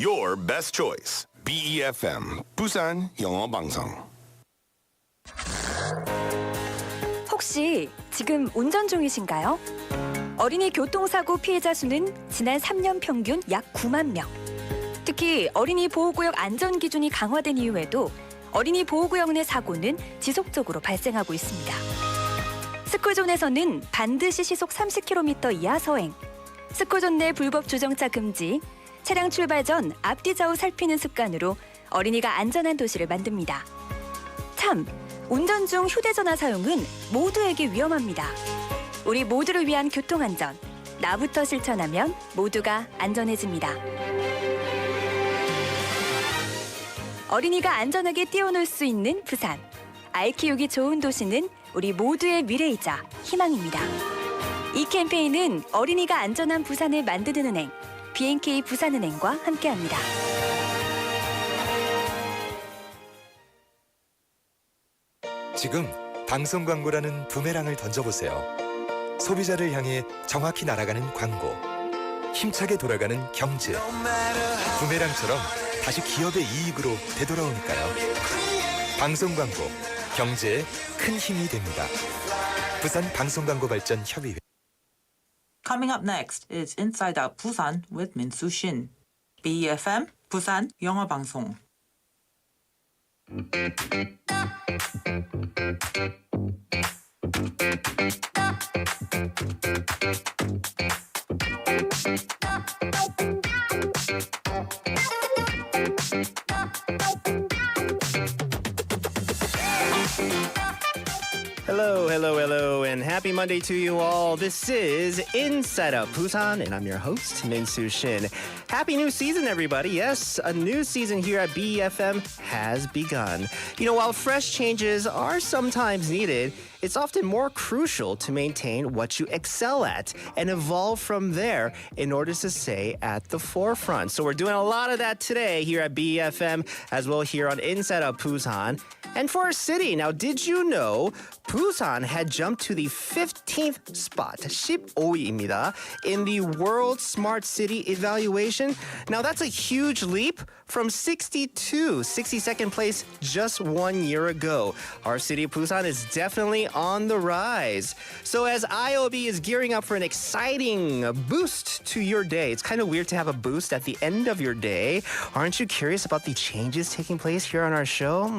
your best choice. BEFM 부산영어방송. 혹시 지금 운전 중이신가요? 어린이 교통사고 피해자 수는 지난 3년 평균 약 9만 명. 특히 어린이 보호구역 안전 기준이 강화된 이후에도 어린이 보호구역 내 사고는 지속적으로 발생하고 있습니다. 스쿨존에서는 반드시 시속 30km 이하 서행, 스쿨존 내 불법 주정차 금지, 차량 출발 전 앞뒤 좌우 살피는 습관으로 어린이가 안전한 도시를 만듭니다. 참, 운전 중 휴대전화 사용은 모두에게 위험합니다. 우리 모두를 위한 교통안전, 나부터 실천하면 모두가 안전해집니다. 어린이가 안전하게 뛰어놀 수 있는 부산. 아이 키우기 좋은 도시는 우리 모두의 미래이자 희망입니다. 이 캠페인은 어린이가 안전한 부산을 만드는 은행, B&K 부산은행과 함께합니다. 지금 방송 광고라는 부메랑을 던져보세요. 소비자를 향해 정확히 날아가는 광고, 힘차게 돌아가는 경제. 부메랑처럼 다시 기업의 이익으로 되돌아오니까요. 방송 광고, 경제에 큰 힘이 됩니다. 부산 방송광고발전협의회. Coming up next is Inside Out Busan with Min-Soo Shin. BEFM Busan 영어방송. Hello, and happy Monday to you all. This is Inside Out Busan, and I'm your host, Min-Soo Shin. Happy new season, everybody. Yes, a new season here at BEFM has begun. You know, while fresh changes are sometimes needed, it's often more crucial to maintain what you excel at and evolve from there in order to stay at the forefront. So we're doing a lot of that today here at BEFM, as well here on Inside Out Busan. And for our city, now did you know Busan had jumped to the 15th spot, 15위입니다, in the World Smart City Evaluation? Now that's a huge leap from 62nd place just 1 year ago. Our city of Busan is definitely on the rise. So as IOB is gearing up for an exciting boost to your day, it's kind of weird to have a boost at the end of your day. Aren't you curious about the changes taking place here on our show?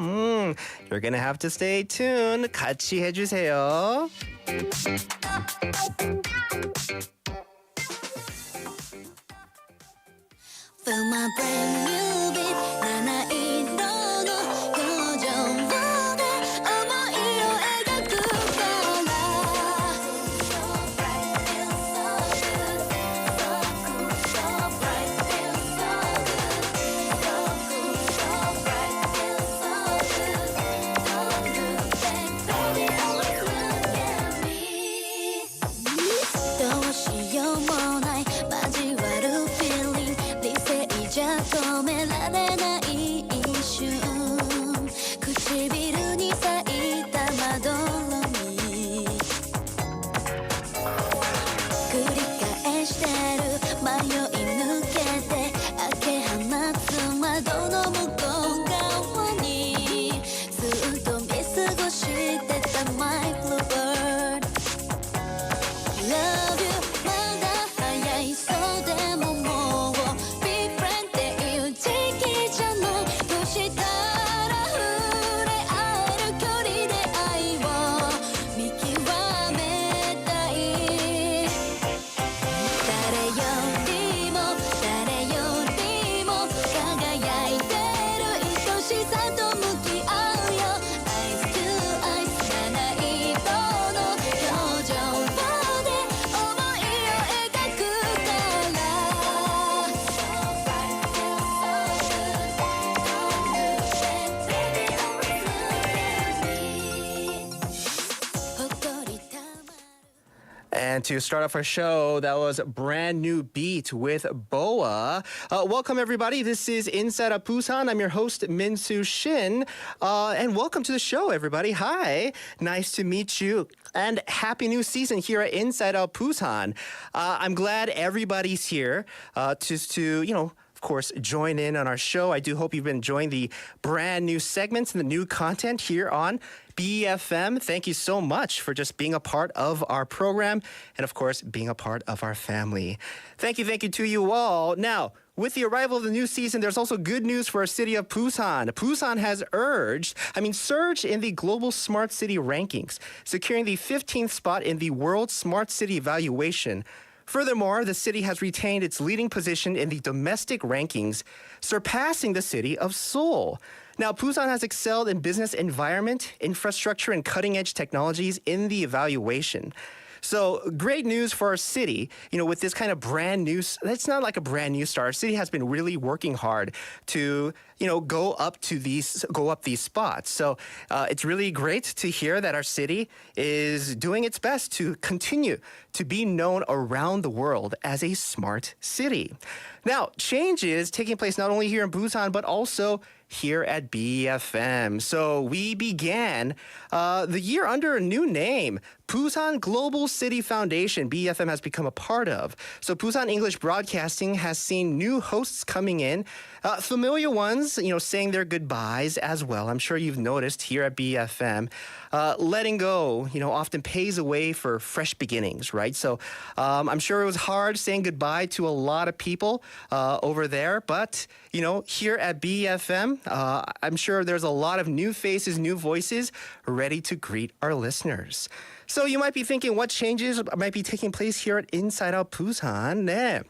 You're gonna have to stay tuned. 같이 해주세요. Feel my brand new beat 나나 이뤄도 요정보다 어머 이뤄애가 그거라 So bright, feel so good So cool, so bright, feel so good So cool, so bright, feel so good Don't look back, baby, always look at me 또 없이 영원할 마지막으로 feeling 작품의 나레나 이 이슈 구체비룬이 쌓이다 마돌로미 그리가 애시대로 마요이 누게데 아케한 마츠마도 너무 공가원이 수도 미쓰고 쉴때 딱 my bluebird Love you 마다 하야 있어대 뭐뭐 And to start off our show, that was Brand New Beat with Boa. Welcome, everybody. This is Inside Out Busan. I'm your host, Min-Soo Shin. And welcome to the show, everybody. Hi. Nice to meet you. And happy new season here at Inside Out Busan. I'm glad everybody's here just to, course, join in on our show. I do hope you've been enjoying the brand new segments and the new content here on BFM. Thank you so much for just being a part of our program and, of course, being a part of our family. Thank you to you all. Now, with the arrival of the new season, there's also good news for our city of Busan. Busan has surged in the global smart city rankings, securing the 15th spot in the World Smart City Evaluation. Furthermore, the city has retained its leading position in the domestic rankings, surpassing the city of Seoul. Now, Busan has excelled in business environment, infrastructure, and cutting-edge technologies in the evaluation. So great news for our city, with this kind of brand new, it's not like a brand new start. Our city has been really working hard to, go up these spots. So it's really great to hear that our city is doing its best to continue to be known around the world as a smart city. Now, change is taking place not only here in Busan, but also here at BFM. So we began the year under a new name, Busan Global City Foundation. BFM has become a part of. So Busan English Broadcasting has seen new hosts coming in, familiar ones, saying their goodbyes as well. I'm sure you've noticed here at BFM. Letting go, often pays the way for fresh beginnings, right? So I'm sure it was hard saying goodbye to a lot of people over there. But, here at BFM, I'm sure there's a lot of new faces, new voices ready to greet our listeners. So you might be thinking what changes might be taking place here at Inside Out Busan. 네.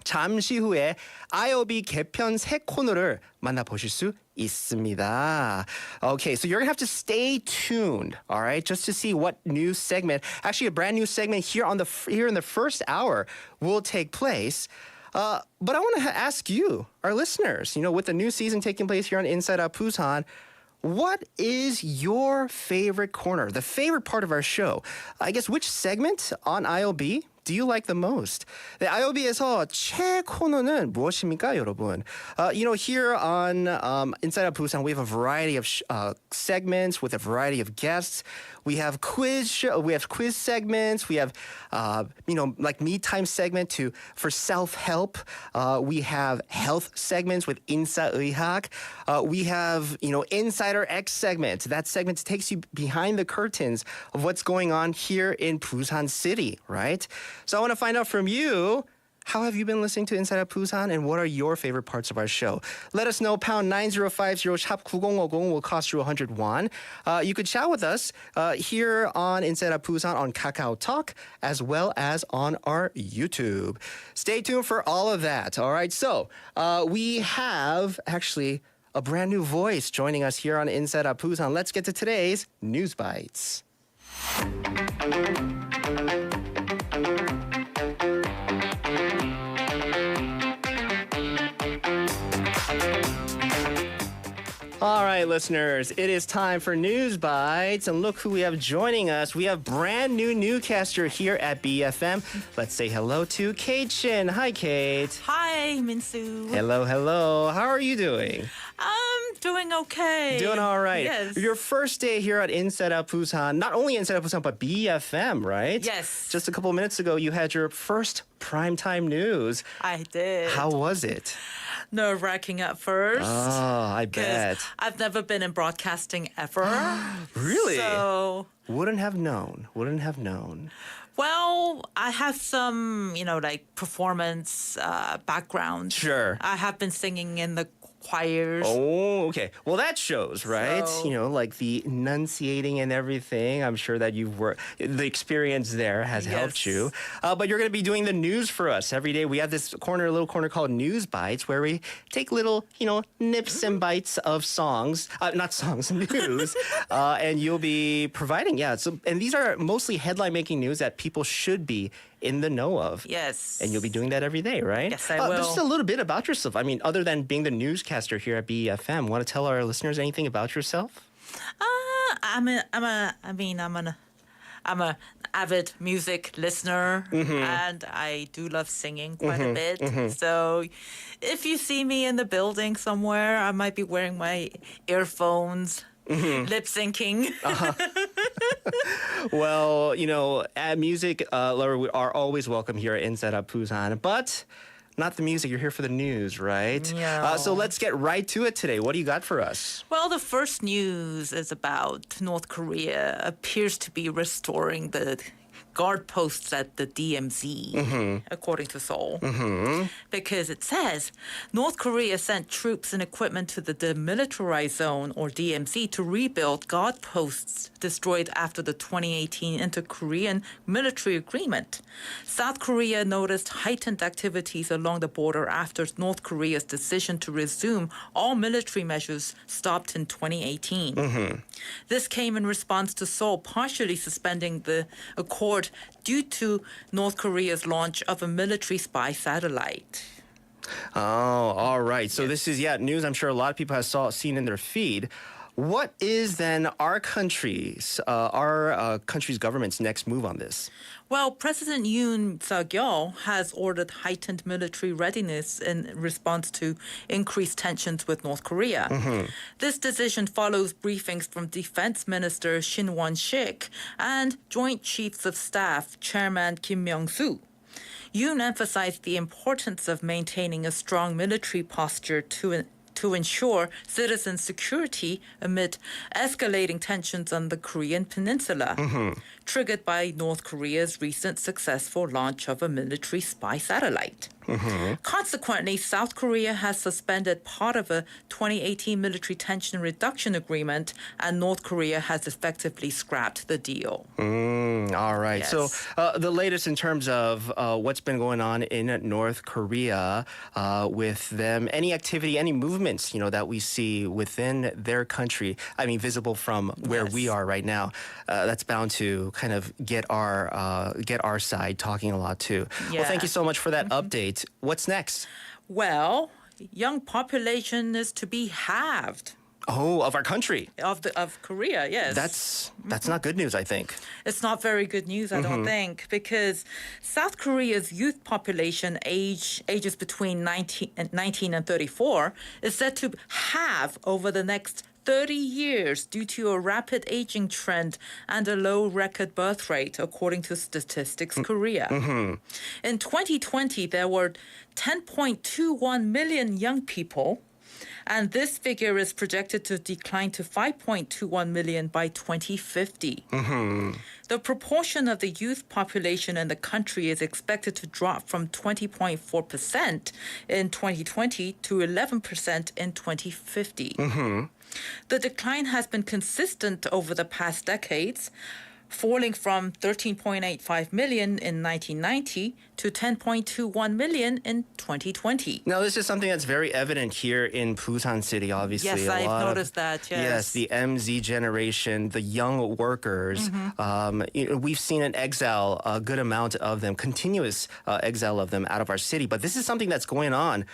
잠시 후에 IOB 개편 새 코너를 만나보실 수 있습니다. Okay, so you're going to have to stay tuned, all right, just to see what new segment, actually a brand new segment here in the first hour will take place. But I want to ask you, our listeners, with the new season taking place here on Inside Out Busan, what is your favorite corner, the favorite part of our show? I guess which segment on IOB do you like the most? 네, IOB에서 최 코너는 무엇입니까, 여러분? Here on Inside Out Busan, we have a variety of segments with a variety of guests. We have quiz segments. We have, like me time segment for self-help. We have health segments with 인사의학. We have, Insider X segment. That segment takes you behind the curtains of what's going on here in Busan City, right? So I want to find out from you, how have you been listening to Inside Out Busan and what are your favorite parts of our show? Let us know. Pound 9050 샵 9050 will cost you 100 won. You could chat with us here on Inside Out Busan on Kakao Talk as well as on our YouTube. Stay tuned for all of that. All right. So we have actually a brand new voice joining us here on Inside Out Busan. Let's get to today's News Bites. All right, listeners, it is time for News Bites. And look who we have joining us. We have brand new newscaster here at BFM. Let's say hello to Kate Shin. Hi, Kate. Hi, Minsu. Hello. How are you doing? I'm doing okay. Doing all right. Yes. Your first day here at Inside Out Busan, not only Inside Out Busan, but BFM, right? Yes. Just a couple of minutes ago, you had your first primetime news. I did. How was it? Nerve-wracking at first. Oh, I bet. I've never been in broadcasting ever. Really? So, Wouldn't have known. well, I have some, performance background. Sure. I have been singing in the choirs. Oh, okay. Well, that shows, right? So- Like the enunciating and everything. I'm sure that you've worked. The experience there has helped Yes. you. But you're going to be doing the news for us every day. We have this little corner called News Bites, where we take little, nips and bites of songs, not songs, news, and you'll be providing, and these are mostly headline-making news that people should be in the know of. Yes. And you'll be doing that every day, right? Yes, I will. Just a little bit about yourself. I mean, other than being the newscaster here at BFM, want to tell our listeners anything about yourself? I'm an avid music listener, and I do love singing quite a bit. So, if you see me in the building somewhere, I might be wearing my earphones, lip syncing. Well, music are always welcome here at Inside Out Busan, but not the music. You're here for the news, right? Yeah. So let's get right to it today. What do you got for us? Well, the first news is about North Korea appears to be restoring the guard posts at the DMZ, according to Seoul. Because it says North Korea sent troops and equipment to the demilitarized zone, or DMZ, to rebuild guard posts destroyed after the 2018 inter-Korean military agreement. South Korea noticed heightened activities along the border after North Korea's decision to resume all military measures stopped in 2018. This came in response to Seoul partially suspending the accord due to North Korea's launch of a military spy satellite. Oh, all right. So this is, news I'm sure a lot of people have seen in their feed. What is then our country's government's next move on this? Well, President Yoon Suk-yeol has ordered heightened military readiness in response to increased tensions with North Korea. This decision follows briefings from Defense Minister Shin Won-sik and Joint Chiefs of Staff Chairman Kim Myung-soo. Yoon emphasized the importance of maintaining a strong military posture to ensure citizen security amid escalating tensions on the Korean peninsula, triggered by North Korea's recent successful launch of a military spy satellite. Consequently, South Korea has suspended part of a 2018 military tension reduction agreement, and North Korea has effectively scrapped the deal. All right. Yes. So the latest in terms of what's been going on in North Korea with them, any activity, any movements, that we see within their country, I mean, visible from where we are right now, that's bound to kind of get our side talking a lot too. Well, thank you so much for that update. What's next? Well, young population is to be halved. Oh, of our country. Of Korea, yes. That's not good news, I think. It's not very good news, I don't think, because South Korea's youth population ages between 19 and 34 is set to halve over the next 30 years due to a rapid aging trend and a low record birth rate, according to Statistics Korea. In 2020, there were 10.21 million young people, and this figure is projected to decline to 5.21 million by 2050. The proportion of the youth population in the country is expected to drop from 20.4% in 2020 to 11% in 2050. The decline has been consistent over the past decades, falling from 13.85 million in 1990 to 10.21 million in 2020. Now, this is something that's very evident here in Busan City, obviously. Yes, I've noticed that, yes. Yes, the MZ generation, the young workers. We've seen an exile, a good amount of them, continuous exile of them out of our city. But this is something that's going on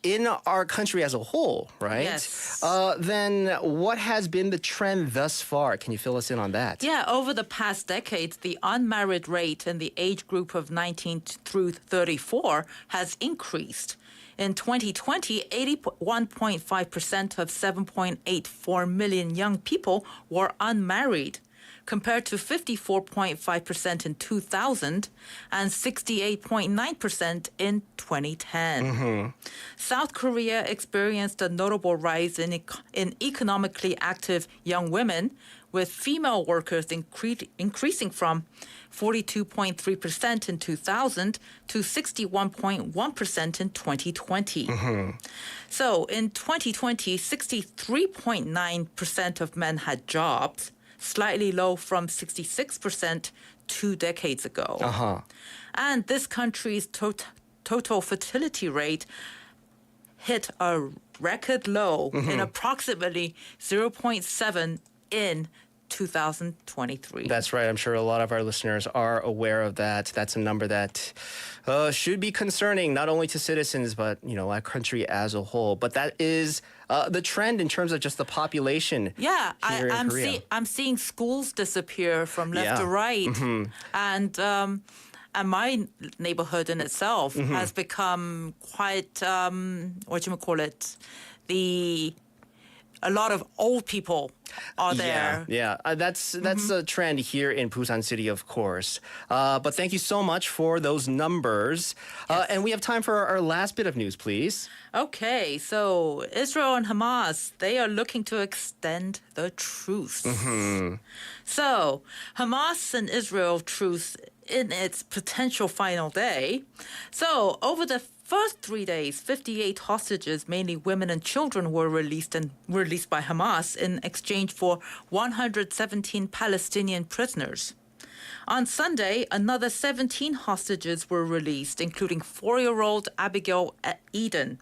in our country as a whole, right? Yes. Then what has been the trend thus far? Can you fill us in on that? Yeah, over the past decades, the unmarried rate in the age group of 19 through 34 has increased. In 2020, 81.5% of 7.84 million young people were unmarried, compared to 54.5% in 2000 and 68.9% in 2010. South Korea experienced a notable rise in economically active young women, with female workers increasing from 42.3% in 2000 to 61.1% in 2020. So in 2020, 63.9% of men had jobs, slightly low from 66% 2 decades ago. And this country's total fertility rate hit a record low in approximately 0.7 in 2023. That's right. I'm sure a lot of our listeners are aware of that. That's a number that should be concerning not only to citizens, but our country as a whole. But that is the trend in terms of just the population. Yeah, I'm seeing schools disappear from left to right, and my neighborhood in itself has become quite the a lot of old people are there. Yeah. That's a trend here in Busan City, of course. But thank you so much for those numbers. And we have time for our last bit of news, please. Okay, so Israel and Hamas, they are looking to extend the truce. So Hamas and Israel truce in its potential final day. So over the first 3 days, 58 hostages, mainly women and children, were released by Hamas in exchange for 117 Palestinian prisoners. On Sunday, another 17 hostages were released, including 4-year-old Abigail Eden.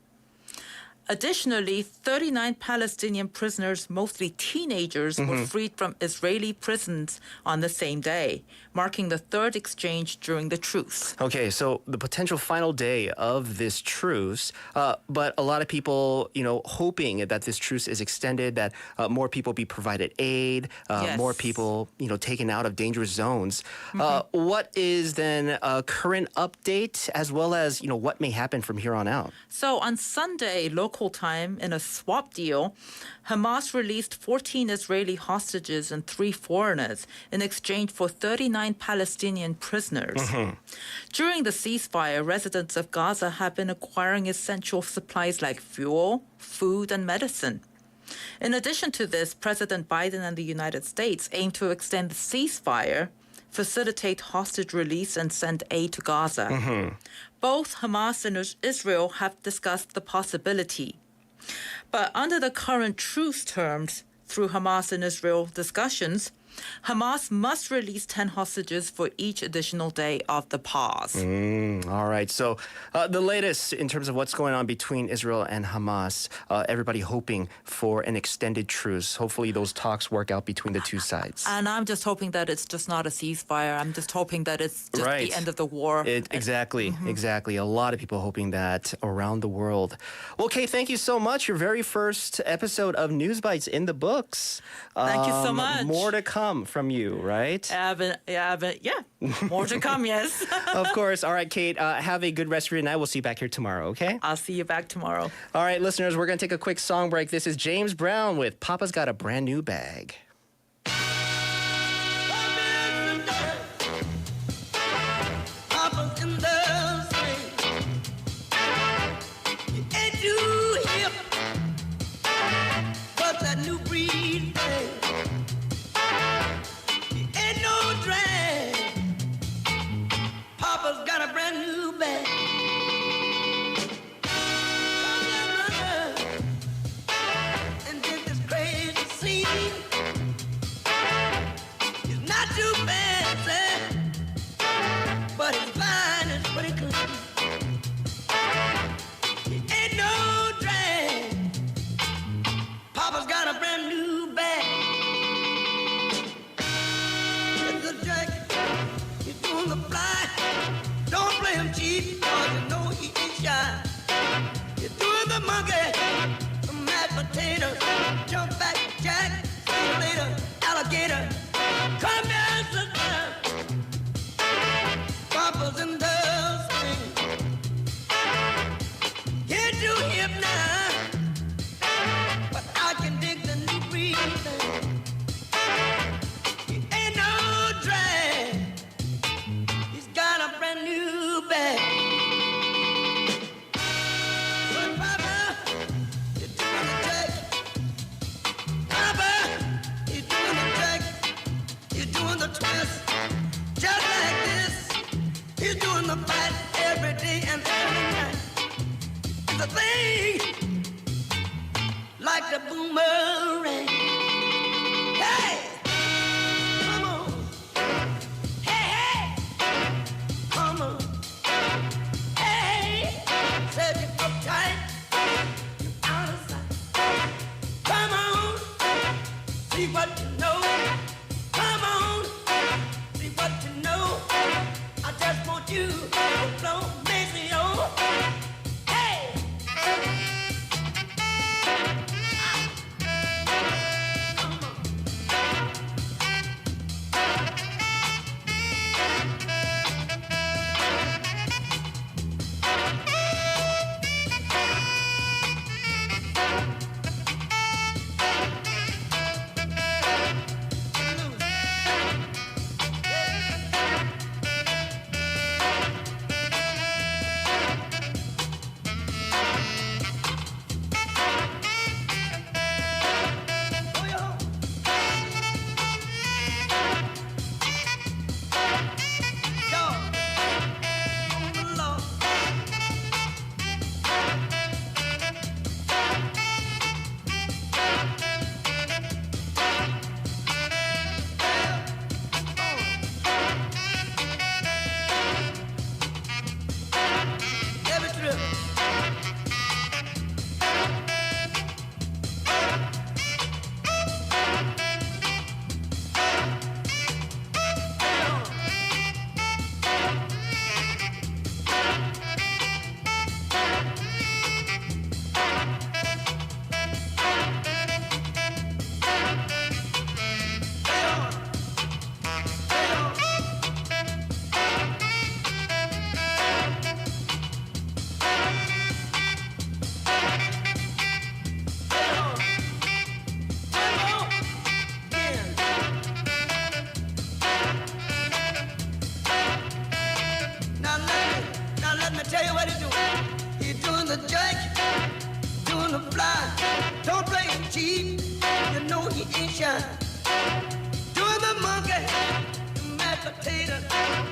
Additionally, 39 Palestinian prisoners, mostly teenagers, were freed from Israeli prisons on the same day, marking the third exchange during the truce. Okay, so the potential final day of this truce, but a lot of people, hoping that this truce is extended, that more people be provided aid, more people, taken out of dangerous zones. What is then a current update, as well as, what may happen from here on out? So on Sunday, local time, in a swap deal, Hamas released 14 Israeli hostages and 3 foreigners in exchange for 39 Palestinian prisoners. During the ceasefire, residents of Gaza have been acquiring essential supplies like fuel, food, and medicine. In addition to this, President Biden and the United States aim to extend the ceasefire, facilitate hostage release, and send aid to Gaza. Both Hamas and Israel have discussed the possibility. But under the current truce terms, through Hamas and Israel discussions, Hamas must release 10 hostages for each additional day of the pause. All right. So the latest in terms of what's going on between Israel and Hamas, everybody hoping for an extended truce. Hopefully those talks work out between the two sides. And I'm just hoping that it's just not a ceasefire. I'm just hoping that it's just the end of the war. Exactly. A lot of people hoping that around the world. Well, Kate, thank you so much. Your very first episode of News Bites in the books. Thank you so much. More to come from you, right? More to come, yes. Of course. All right, Kate, have a good rest of your night. We'll see you back here tomorrow, okay? I'll see you back tomorrow. All right, listeners, we're going to take a quick song break. This is James Brown with Papa's Got a Brand New Bag. Moonshine, doing the monkey, the mashed potato,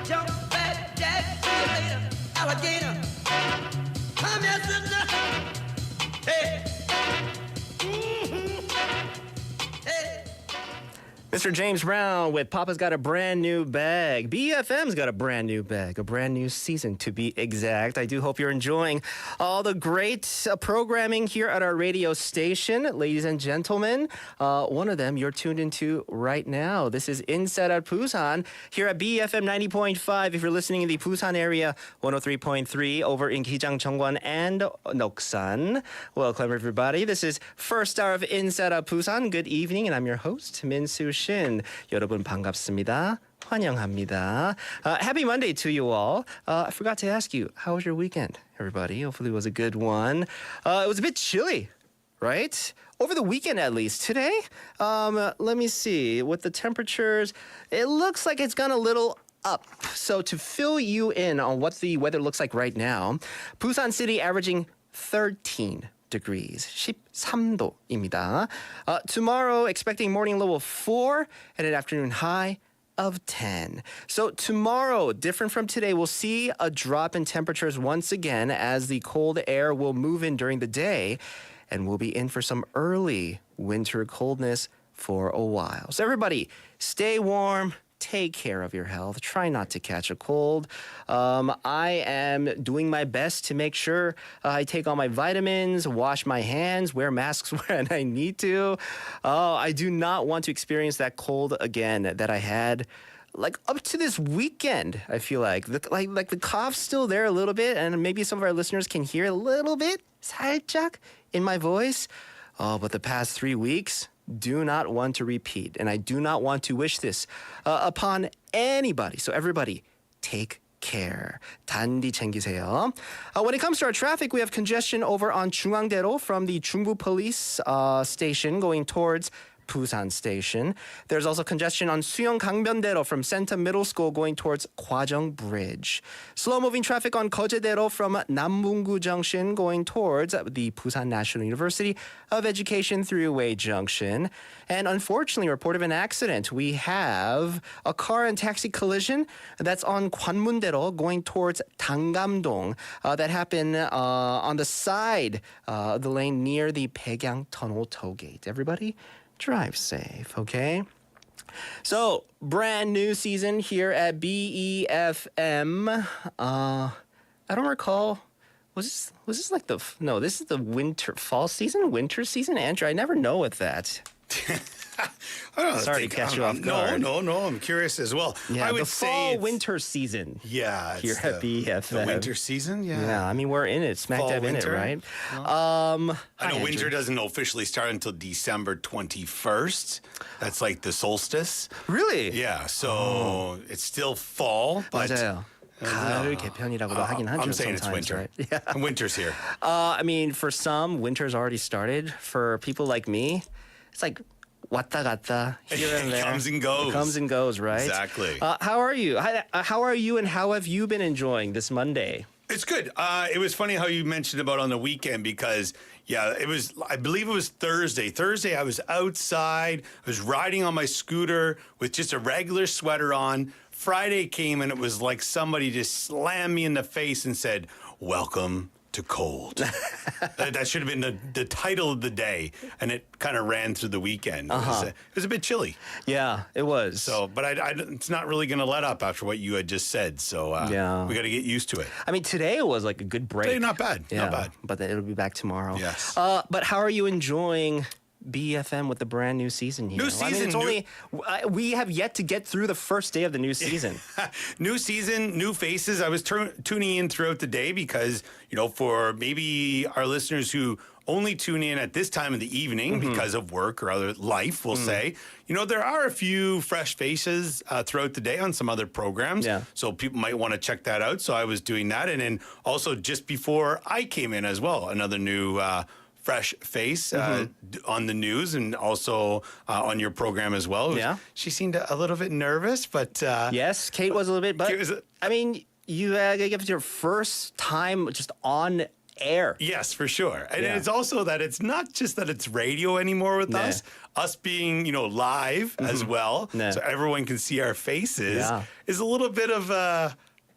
jump back, jack, see you later, alligator. Come here, sister. Hey. Hey. Mr. James Brown with Papa's Got a Brand New Bag. BFM's got a brand new bag, a brand new season to be exact. I do hope you're enjoying all the great programming here at our radio station. Ladies and gentlemen, one of them you're tuned into right now. This is Inside at Busan here at BFM 90.5. If you're listening in the Busan area, 103.3 over in Gijang, Cheongwon, and Noksan. Welcome, everybody. This is first hour of Inside at Busan. Good evening, and I'm your host, Min-Soo Shin. 여러분 반갑습니다. 환영합니다. Happy Monday to you all. I forgot to ask you, how was your weekend, everybody? Hopefully it was a good one. It was a bit chilly, right? Over the weekend, at least. Today, let me see. With the temperatures, it looks like it's gone a little up. So to fill you in on what the weather looks like right now, Busan City averaging 13 degrees, 13도입니다. Tomorrow, expecting morning low of 4 and an afternoon high of 10. So tomorrow, different from today, we'll see a drop in temperatures once again as the cold air will move in during the day, and we'll be in for some early winter coldness for a while. So everybody, stay warm. Take care of your health. Try not to catch a cold. I am doing my best to make sure I take all my vitamins, wash my hands, wear masks when I need to. I do not want to experience that cold again that I had like up to this weekend. I feel like the cough's still there a little bit, and maybe some of our listeners can hear a little bit, 살짝, in my voice. But the past 3 weeks, do not want to repeat, and I do not want to wish this upon anybody. So everybody, take care. 단디 챙기세요. When it comes to our traffic, we have congestion over on 중앙대로 from the Chungbu Police station going towards Busan Station. There's also congestion on Suyeong Gangbyeondaero from Senta Middle School going towards Gwajong Bridge. Slow-moving traffic on Gojedaero from Nambunggu Junction going towards the Busan National University of Education Thruway Junction. And unfortunately, a report of an accident. We have a car and taxi collision that's on Gwanmundaero going towards Dangamdong. That happened on the side of the lane near the Baegyang Tunnel toll gate. Everybody, drive safe, okay? So, brand new season here at BEFM. I don't recall. Was this like the no? This is the winter season. Andrew, I never know with that. I don't Sorry to catch you off guard. No, I'm curious as well. Yeah, I would the say fall winter season. Yeah, here at BFM. the winter season. Yeah, I mean we're in it, smack Fall, dab in it, winter. right? I know Andrew. winter doesn't officially start until December 21st. That's like the solstice. Really? Yeah, so it's still fall, but 맞아요. 가을 개편이라고도 하긴 하죠. I'm saying it's sometimes, winter. right? Yeah. Winter's here. I mean, for some, winter's already started. For people like me, it's like 왔다 갔다 here and there. Comes and goes. It comes and goes, right? Exactly. How are you? How are you, and how have you been enjoying this Monday? It's good. It was funny how you mentioned about on the weekend because, yeah, I believe it was Thursday. Thursday, I was outside. I was riding on my scooter with just a regular sweater on. Friday came and it was like somebody just slammed me in the face and said, "Welcome to cold." That should have been the title of the day, and it kind of ran through the weekend. It was a bit chilly. Yeah, it was. So, but it's not really going to let up after what you had just said. So Yeah. we got to get used to it. I mean, today was like a good break. Today, not bad. Yeah, Not bad. But it'll be back tomorrow. Yes. But how are you enjoying BFM with the brand new season here? New I mean, season, we have yet to get through the first day of the new season. New season, new faces. I was tuning in throughout the day because, for maybe our listeners who only tune in at this time of the evening because of work or other life, we'll say, there are a few fresh faces throughout the day on some other programs. Yeah. So people might want to check that out. So I was doing that. And then also just before I came in as well, another new fresh face on the news and also on your program as well. Yeah. She seemed a little bit nervous, but... Yes, Kate was a little bit, but Kate was I mean, you it was your first time just on air. Yes, for sure. And Yeah. it's also that it's not just that it's radio anymore with 네. us being, live as well, 네. so everyone can see our faces, Yeah. is a little bit of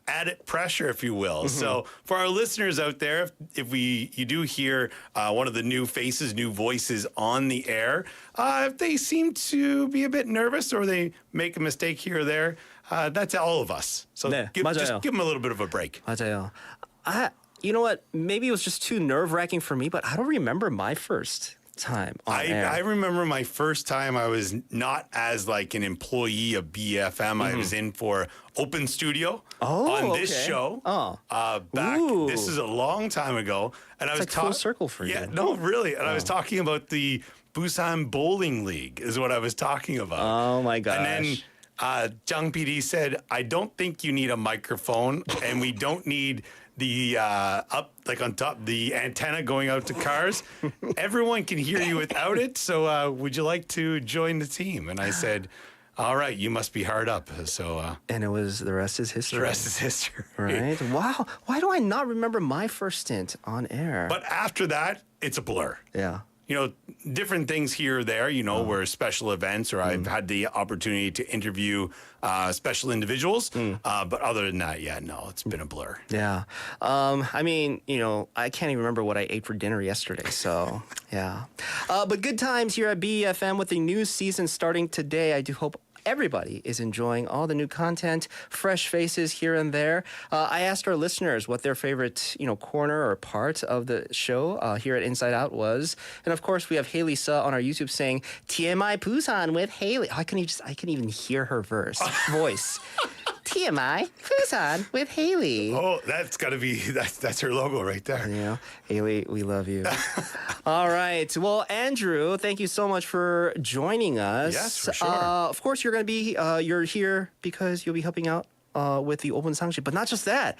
added pressure, if you will. So for our listeners out there, if you do hear one of the new faces, new voices on the air, if they seem to be a bit nervous or they make a mistake here or there, that's all of us. So 네, just 맞아요. give them a little bit of a break. 맞아요. You know what? Maybe it was just too nerve-wracking for me, but I don't remember my first time on air. I remember my first time I was not as like an employee of BFM. I was in for Open Studio on this okay. show. Back Ooh. this is a long time ago. And I was like full circle for you. Yeah, no, really. And I was talking about the Busan Bowling League is what I was talking about. Oh my gosh. And then Jang PD said, I don't think you need a microphone and we don't need the up like on top the antenna going out to cars. Everyone can hear you without it. So would you like to join the team? And I said, all right, you must be hard up. So And it was the rest is history. the rest is history. Right? Wow. Why do I not remember my first stint on air? But after that, it's a blur. yeah. Different things here or there, were special events, or I've had the opportunity to interview special individuals. But other than that, no, it's been a blur. Yeah. I mean, I can't even remember what I ate for dinner yesterday. So, yeah. But good times here at BEFM with the new season starting today. I do hope everybody is enjoying all the new content, fresh faces here and there. I asked our listeners what their favorite, corner or part of the show here at Inside Out was. And of course, we have Haley Suh on our YouTube saying, TMI Busan with Haley. I can even hear her voice. TMI Busan with Haley. Oh, that's got to be, that's her logo right there. Haley, we love you. All right. Well, Andrew, thank you so much for joining us. Yes, for sure. Of course, you're going to be, you're here because you'll be helping out with the Open Sangship, but not just that.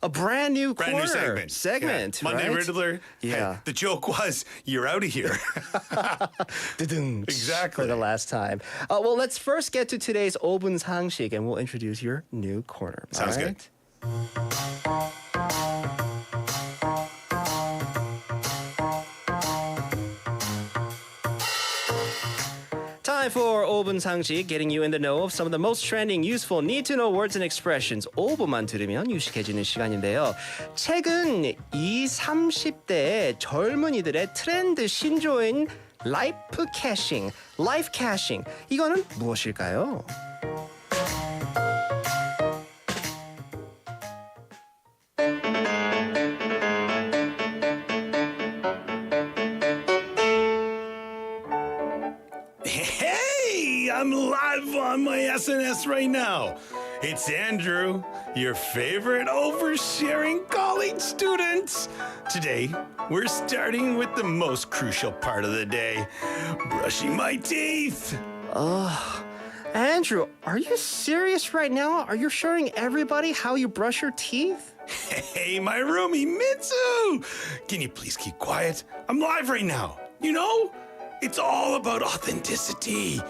A brand new Brand corner, new segment. Monday right? Riddler. Yeah. Hey, the joke was, you're out of here. Exactly. For the last time. Well, let's first get to today's Obun Sangshik, and we'll introduce your new corner. Sounds All good. right? Time for 5분 상식, getting you in the know of some of the most trending, useful, need-to-know words and expressions. 5분만 들으면 유식해지는 시간인데요. 최근 20, 30대의 젊은이들의 트렌드 신조어인 라이프 캐싱, 라이프 캐싱. 이거는 무엇일까요? Hey, I'm live on my SNS right now. It's Andrew, your favorite oversharing college student. Today, we're starting with the most crucial part of the day, brushing my teeth. Andrew, are you serious right now? Are you showing everybody how you brush your teeth? Hey, my roomie, Mitsu! Can you please keep quiet? I'm live right now. It's all about authenticity.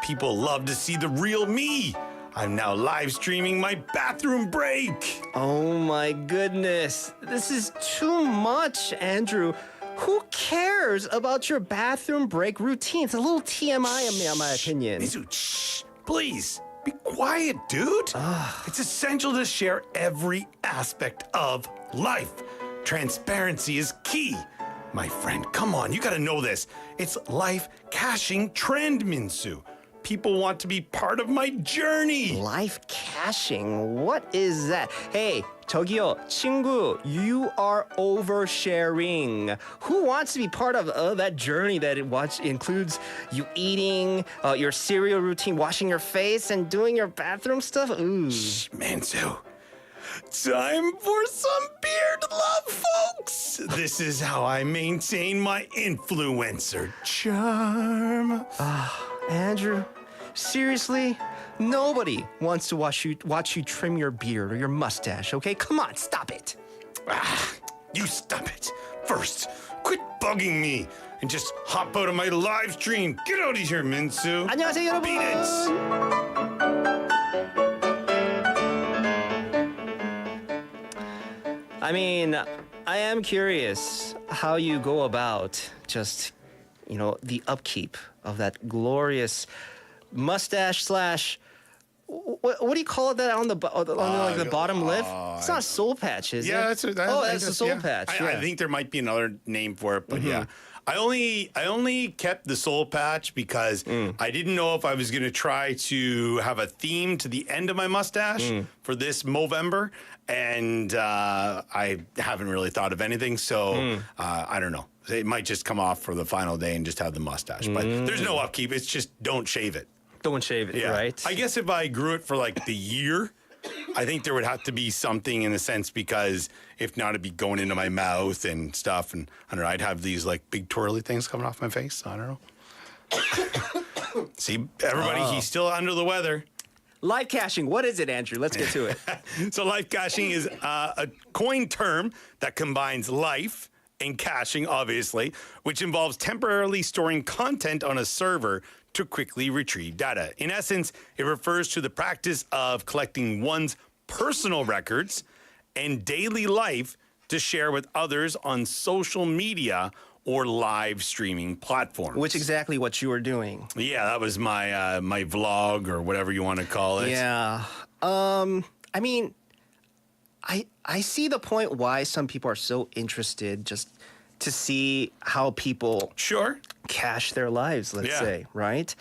People love to see the real me. I'm now live streaming my bathroom break. Oh my goodness. This is too much, Andrew. Who cares about your bathroom break routine? It's a little TMI in my opinion. Mitsu, shh, please. Be quiet, dude. It's essential to share every aspect of life. Transparency is key. My friend, come on, you gotta know this. It's life caching trend, Minsu. People want to be part of my journey. Life caching? What is that? Hey, 저기요, 친구, you are oversharing. Who wants to be part of that journey that includes you eating, your cereal routine, washing your face, and doing your bathroom stuff? Ooh. Minsu, time for some beard love, folks. This is how I maintain my influencer charm. Andrew, seriously? Nobody wants to watch you trim your beard or your mustache, okay? Come on, stop it. You stop it. First, quit bugging me and just hop out of my live stream. Get out of here, Minsu. 안녕하세요, 여러분. Beat it. I mean, I am curious how you go about just, the upkeep of that glorious mustache slash. What do you call it that on the bottom lip? It's not a soul patch, is it? That's a soul patch. I think there might be another name for it, but yeah. I only kept the soul patch because I didn't know if I was going to try to have a theme to the end of my mustache for this Movember, and I haven't really thought of anything, so I don't know. It might just come off for the final day and just have the mustache, but there's no upkeep. It's just don't shave it. Don't shave it, right? I guess if I grew it for like the year, I think there would have to be something in a sense because if not, it'd be going into my mouth and stuff. And I don't know, I'd have these like big twirly things coming off my face. I don't know. See, everybody, he's still under the weather. Live caching, what is it, Andrew? Let's get to it. So live caching is a coined term that combines life and caching, obviously, which involves temporarily storing content on a server to quickly retrieve data. In essence, it refers to the practice of collecting one's personal records and daily life to share with others on social media or live streaming platforms. Which exactly what you were doing. Yeah, that was my my vlog or whatever you want to call it. Yeah. I mean, I see the point why some people are so interested just to see how people cache their lives, let's say, right?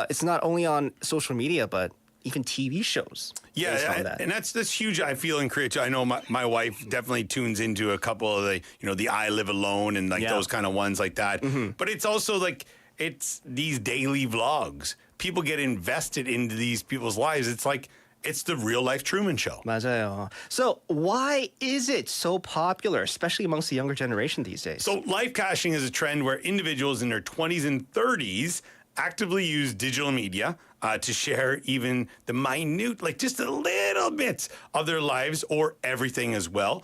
It's not only on social media, but even TV shows. Yeah, and that's huge. I feel in Korea too. I know my wife definitely tunes into a couple of the I Live Alone and those kind of ones like that. But it's also like it's these daily vlogs. People get invested into these people's lives. It's like it's the real life Truman Show. 맞아요. So why is it so popular, especially amongst the younger generation these days? So live caching is a trend where individuals in their 20s and 30s actively use digital media to share even the minute, like just a little bits of their lives or everything as well.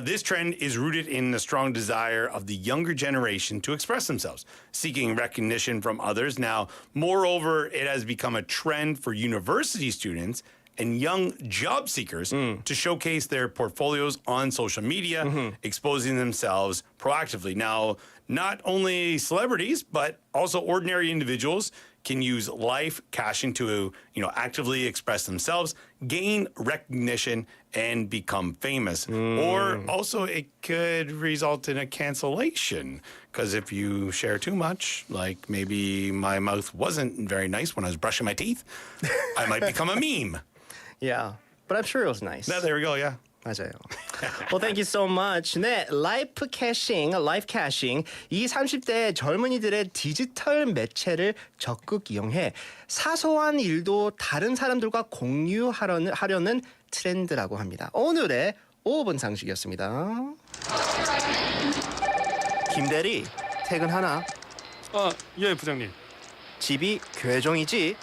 This trend is rooted in the strong desire of the younger generation to express themselves, seeking recognition from others. Now, moreover, it has become a trend for university students and young job seekers to showcase their portfolios on social media, exposing themselves proactively. Now, not only celebrities, but also ordinary individuals can use live caching to, actively express themselves, gain recognition, and become famous. Or also it could result in a cancellation. Because if you share too much, like maybe my mouth wasn't very nice when I was brushing my teeth, I might become a meme. Yeah, but I'm sure it was nice. No, there we go, yeah. 맞아요. Well, thank you so much. 네, 라이프 캐싱, 이 30대 젊은이들의 디지털 매체를 적극 이용해 사소한 일도 다른 사람들과 공유하려는 트렌드라고 합니다. 오늘의 5분 상식이었습니다. 김대리, 퇴근하나? 예, 부장님. 집이 괴정이지?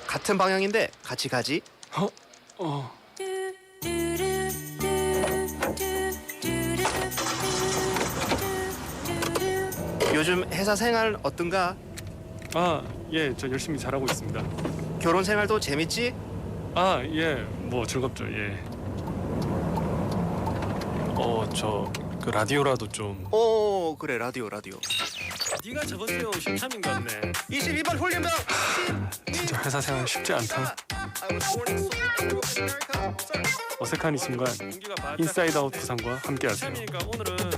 같은 방향인데 같이 가지? 요즘 회사 생활 어떤가? 예, 저 열심히 잘하고 있습니다. 결혼 생활도 재밌지? 예, 뭐 즐겁죠, 예. 저 그 라디오라도 좀. 그래, 라디오. 네가 저번 주에 온 신참인 것 같네. 22번 훈련병! 진짜 회사 생활 쉽지 않다. 어색한 이 순간, 인사이드 아웃 부산과 함께하세요. 오늘은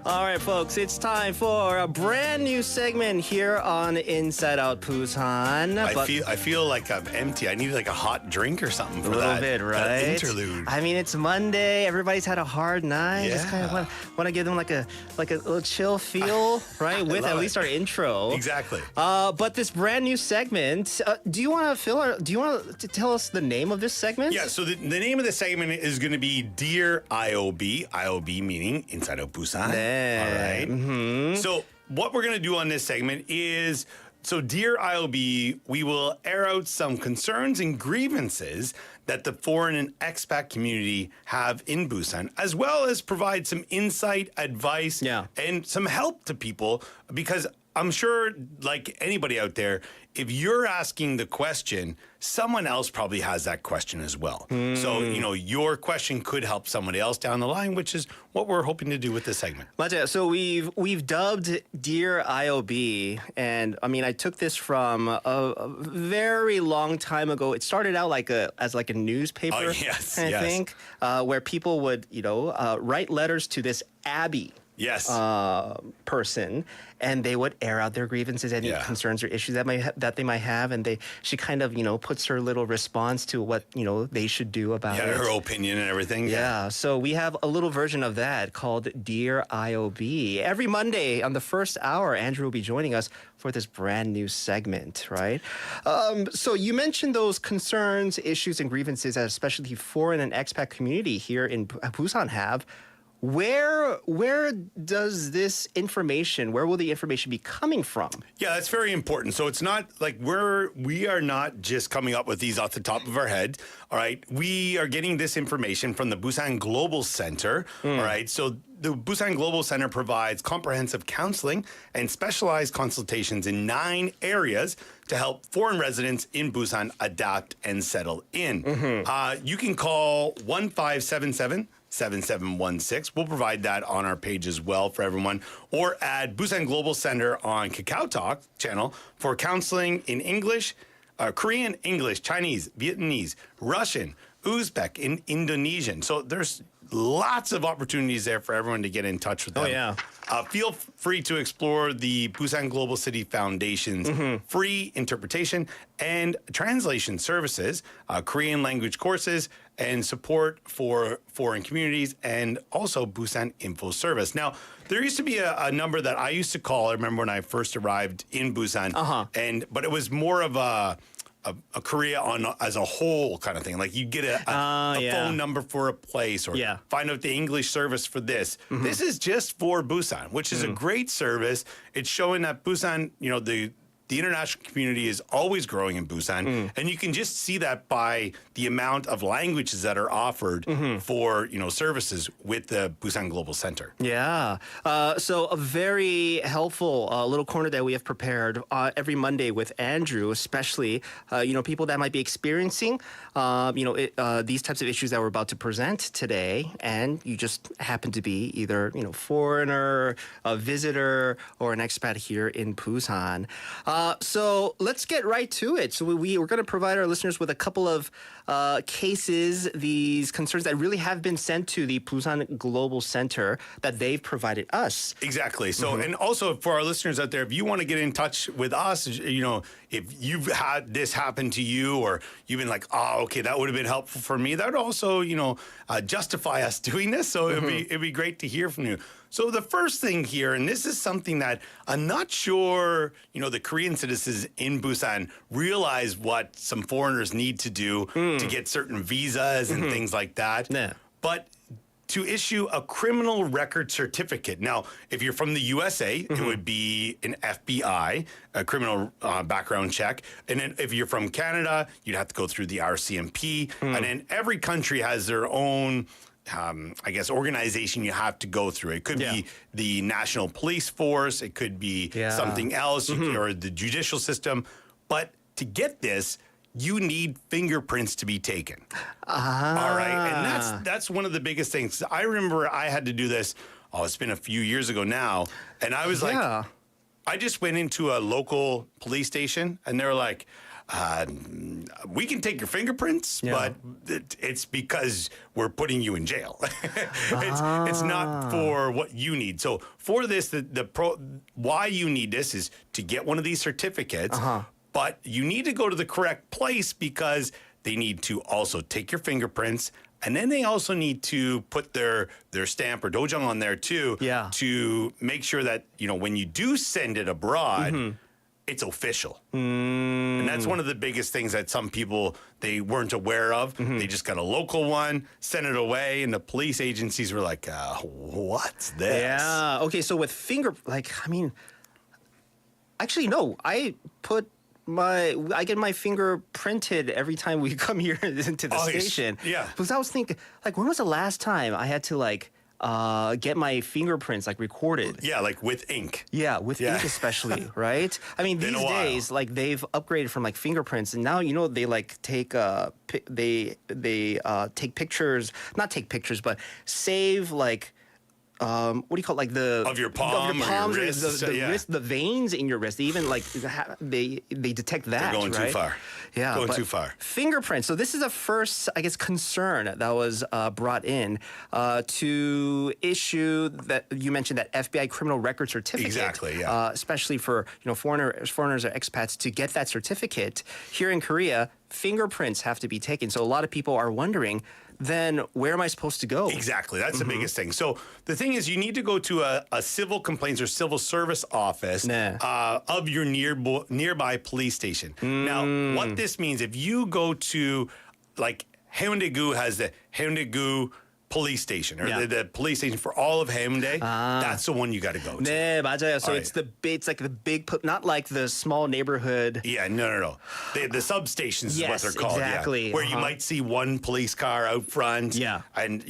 All right, folks, it's time for a brand new segment here on Inside Out Busan. I feel like I'm empty. I need like a hot drink or something for a little that, bit, right? that interlude. I mean, it's Monday. Everybody's had a hard night. Just kind of want to give them like a little chill feel, right? With at least our intro. Exactly. But this brand new segment, do you want to tell us the name of this segment? Yeah, so the name of the segment is going to be Dear IOB. IOB meaning Inside Out Busan. 네. All right. So what we're going to do on this segment is So, dear IOB, we will air out some concerns and grievances that the foreign and expat community have in Busan, as well as provide some insight, advice, and some help to people, because I'm sure, like anybody out there, if you're asking the question, someone else probably has that question as well. So, your question could help somebody else down the line, which is what we're hoping to do with this segment. 맞아요. So we've dubbed Dear IOB, and I mean I took this from a very long time ago. It started out as a newspaper, I think, where people would write letters to this Abby. Yes. Person, and they would air out their grievances, any concerns or issues that they might have, and she kind of puts her little response to what they should do about it. Her opinion and everything. Yeah. So we have a little version of that called Dear IOB. Every Monday on the first hour, Andrew will be joining us for this brand new segment, right? So you mentioned those concerns, issues, and grievances that especially the foreign and expat community here in Busan have. Where does this information, where will the information be coming from? Yeah, that's very important. So it's not like we are not just coming up with these off the top of our head. All right. We are getting this information from the Busan Global Center. All right. So the Busan Global Center provides comprehensive counseling and specialized consultations in 9 areas to help foreign residents in Busan adapt and settle in. You can call 1577 7716. We'll provide that on our page as well for everyone. Or add Busan Global Center on Kakao Talk channel for counseling in English, Korean, English, Chinese, Vietnamese, Russian, Uzbek, and Indonesian. So there's lots of opportunities there for everyone to get in touch with them. Oh, yeah. Feel free to explore the Busan Global City Foundation's free interpretation and translation services, Korean language courses, and support for foreign communities, and also Busan Info Service. Now, there used to be a number that I used to call. I remember when I first arrived in Busan, but it was more of a Korea as a whole kind of thing. Like you get a phone number for a place, or find out the English service for this. This is just for Busan, which is a great service. It's showing that Busan, the international community is always growing in Busan, and you can just see that by the amount of languages that are offered for services with the Busan Global Center. Yeah, so a very helpful little corner that we have prepared every Monday with Andrew, especially people that might be experiencing these types of issues that we're about to present today, and you just happen to be either foreigner, a visitor, or an expat here in Busan. So let's get right to it. So we're going to provide our listeners with a couple of cases, these concerns that really have been sent to the Busan Global Center that they've provided us. Exactly. So, and also for our listeners out there, if you want to get in touch with us, if you've had this happen to you, or you've been like, oh, okay, that would have been helpful for me, that would also, justify us doing this. So it'd be great to hear from you. So the first thing here, and this is something that I'm not sure, the Korean citizens in Busan realize what some foreigners need to do to get certain visas and things like that. Yeah. But to issue a criminal record certificate. Now, if you're from the USA, it would be an FBI, a criminal background check. And then if you're from Canada, you'd have to go through the RCMP. And then every country has their own organization you have to go through. It could be the National Police Force. It could be something else, or the judicial system. But to get this, you need fingerprints to be taken. All right. And that's one of the biggest things. I remember I had to do this. Oh, it's been a few years ago now. And I was like, I just went into a local police station, and they were like, we can take your fingerprints, but it's because we're putting you in jail. It's not for what you need. So for this, why you need this is to get one of these certificates, but you need to go to the correct place because they need to also take your fingerprints. And then they also need to put their stamp or dojang on there too, to make sure that, when you do send it abroad, it's official. And that's one of the biggest things that some people, they weren't aware of. They just got a local one, sent it away, and the police agencies were like, what's this? Yeah. Okay, so with Actually, no. I get my finger printed every time we come here into the Oh, station. yeah. Because I was thinking, like, when was the last time I had to get my fingerprints recorded? Yeah, like with ink. Yeah, with ink especially, right? I mean, Been these a while. days, they've upgraded from fingerprints, and now they take take pictures, not take pictures, but save what do you call it? Of your palm or your palms, wrist, the yeah. wrist, the veins in your wrist. They even they detect that. They're going too right? far. Yeah, Going but too far. Fingerprints. So this is the first, I guess, concern that was brought in to issue that you mentioned that FBI criminal record certificate. Exactly, yeah. Especially for foreigners or expats to get that certificate here in Korea. Fingerprints have to be taken. So a lot of people are wondering, then where am I supposed to go? Exactly. That's the biggest thing. So the thing is, you need to go to a civil complaints or civil service office of your nearby police station. Now, what this means, if you go to, Haeundae-gu has the Haeundae-gu police station, or Yeah. the police station for all of Haeundae, that's the one you got to go to. 네, 맞아요. So All it's like the big, not like the small neighborhood. Yeah, no. The substations is what Yes, they're called. exactly. Yeah. Where you might see one police car out front. Yeah. And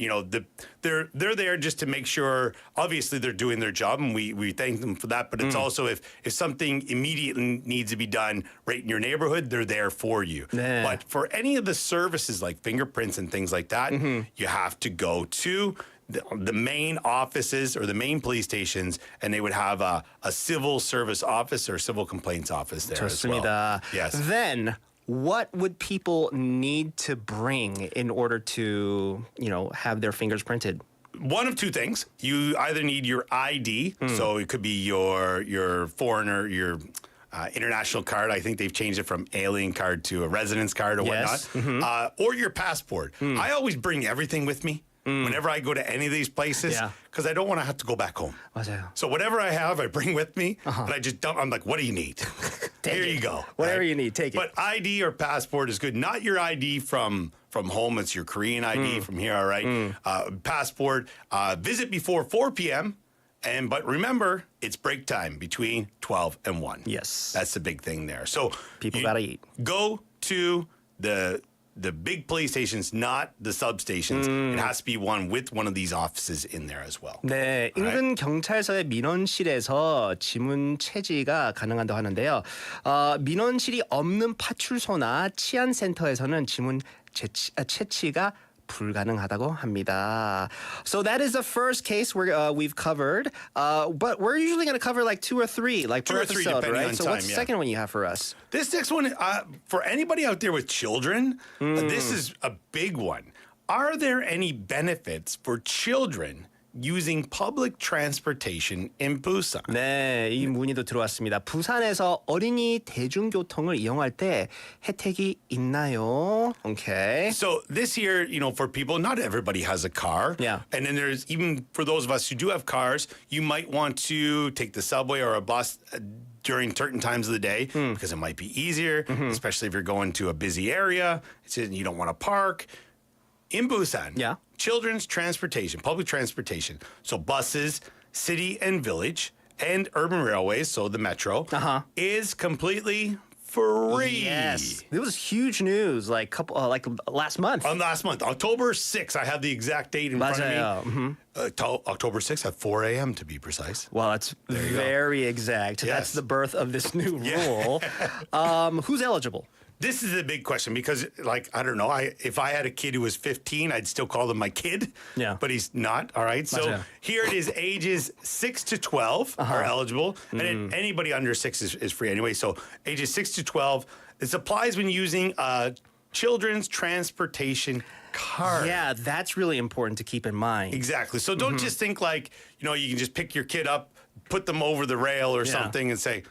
they're there just to make sure. Obviously, they're doing their job, and we thank them for that. But it's also if something immediately needs to be done right in your neighborhood, they're there for you. 네. But for any of the services like fingerprints and things like that, you have to go to the main offices or the main police stations, and they would have a civil service office or civil complaints office there as well. 좋습니다. Yes. Then what would people need to bring in order to, have their fingers printed? One of two things. You either need your ID, so it could be your foreigner, your international card. I think they've changed it from alien card to a residence card or Yes. whatnot. Or your passport. I always bring everything with me whenever I go to any of these places Yeah. because I don't want to have to go back home. 맞아요. So whatever I have, I bring with me, but I just don't. I'm like, what do you need? Here you go. Whatever right? you need, take it. But ID or passport is good. Not your ID from home. It's your Korean ID from here. All right. Passport. Visit before 4 p.m. But remember, it's break time between 12 and 1. Yes. That's the big thing there. So People you gotta eat. Go to the big police stations, not the substations. It has to be one with one of these offices in there as well. 네, 인근 경찰서의 민원실에서 지문 채지가 가능하다고 하는데요. 민원실이 없는 파출소나 치안센터에서는 지문 채취가 불가능하다고 합니다. So that is the first case we've covered. But we're usually going to cover 2 or 3, per Two or three, episode, depending right? on So time, what's the yeah. second one you have for us? This next one, for anybody out there with children, this is a big one. Are there any benefits for children using public transportation in Busan? 네, 이 문의도 들어왔습니다. 부산에서 어린이 대중교통을 이용할 때 혜택이 있나요? Okay. So this year, for people, not everybody has a car. Yeah. And then there's, even for those of us who do have cars, you might want to take the subway or a bus during certain times of the day because it might be easier, especially if you're going to a busy area. You don't want to park. In Busan, Yeah. children's transportation, public transportation, so buses, city and village, and urban railways, so the metro, is completely free. Yes. It was huge news last month. Last month, October 6th, I have the exact date in front of me. October 6th at 4 a.m. to be precise. Well, that's very exact. Yes. That's the birth of this new rule. Who's eligible? This is a big question because, I don't know. If I had a kid who was 15, I'd still call him my kid. Yeah. But he's not. All right. So 맞아요. here it is: ages 6 to 12 are eligible, and then anybody under 6 is free anyway. So ages 6 to 12. This applies when using a children's transportation card. Yeah, that's really important to keep in mind. Exactly. So don't just think you can just pick your kid up, put them over the rail or something, and say,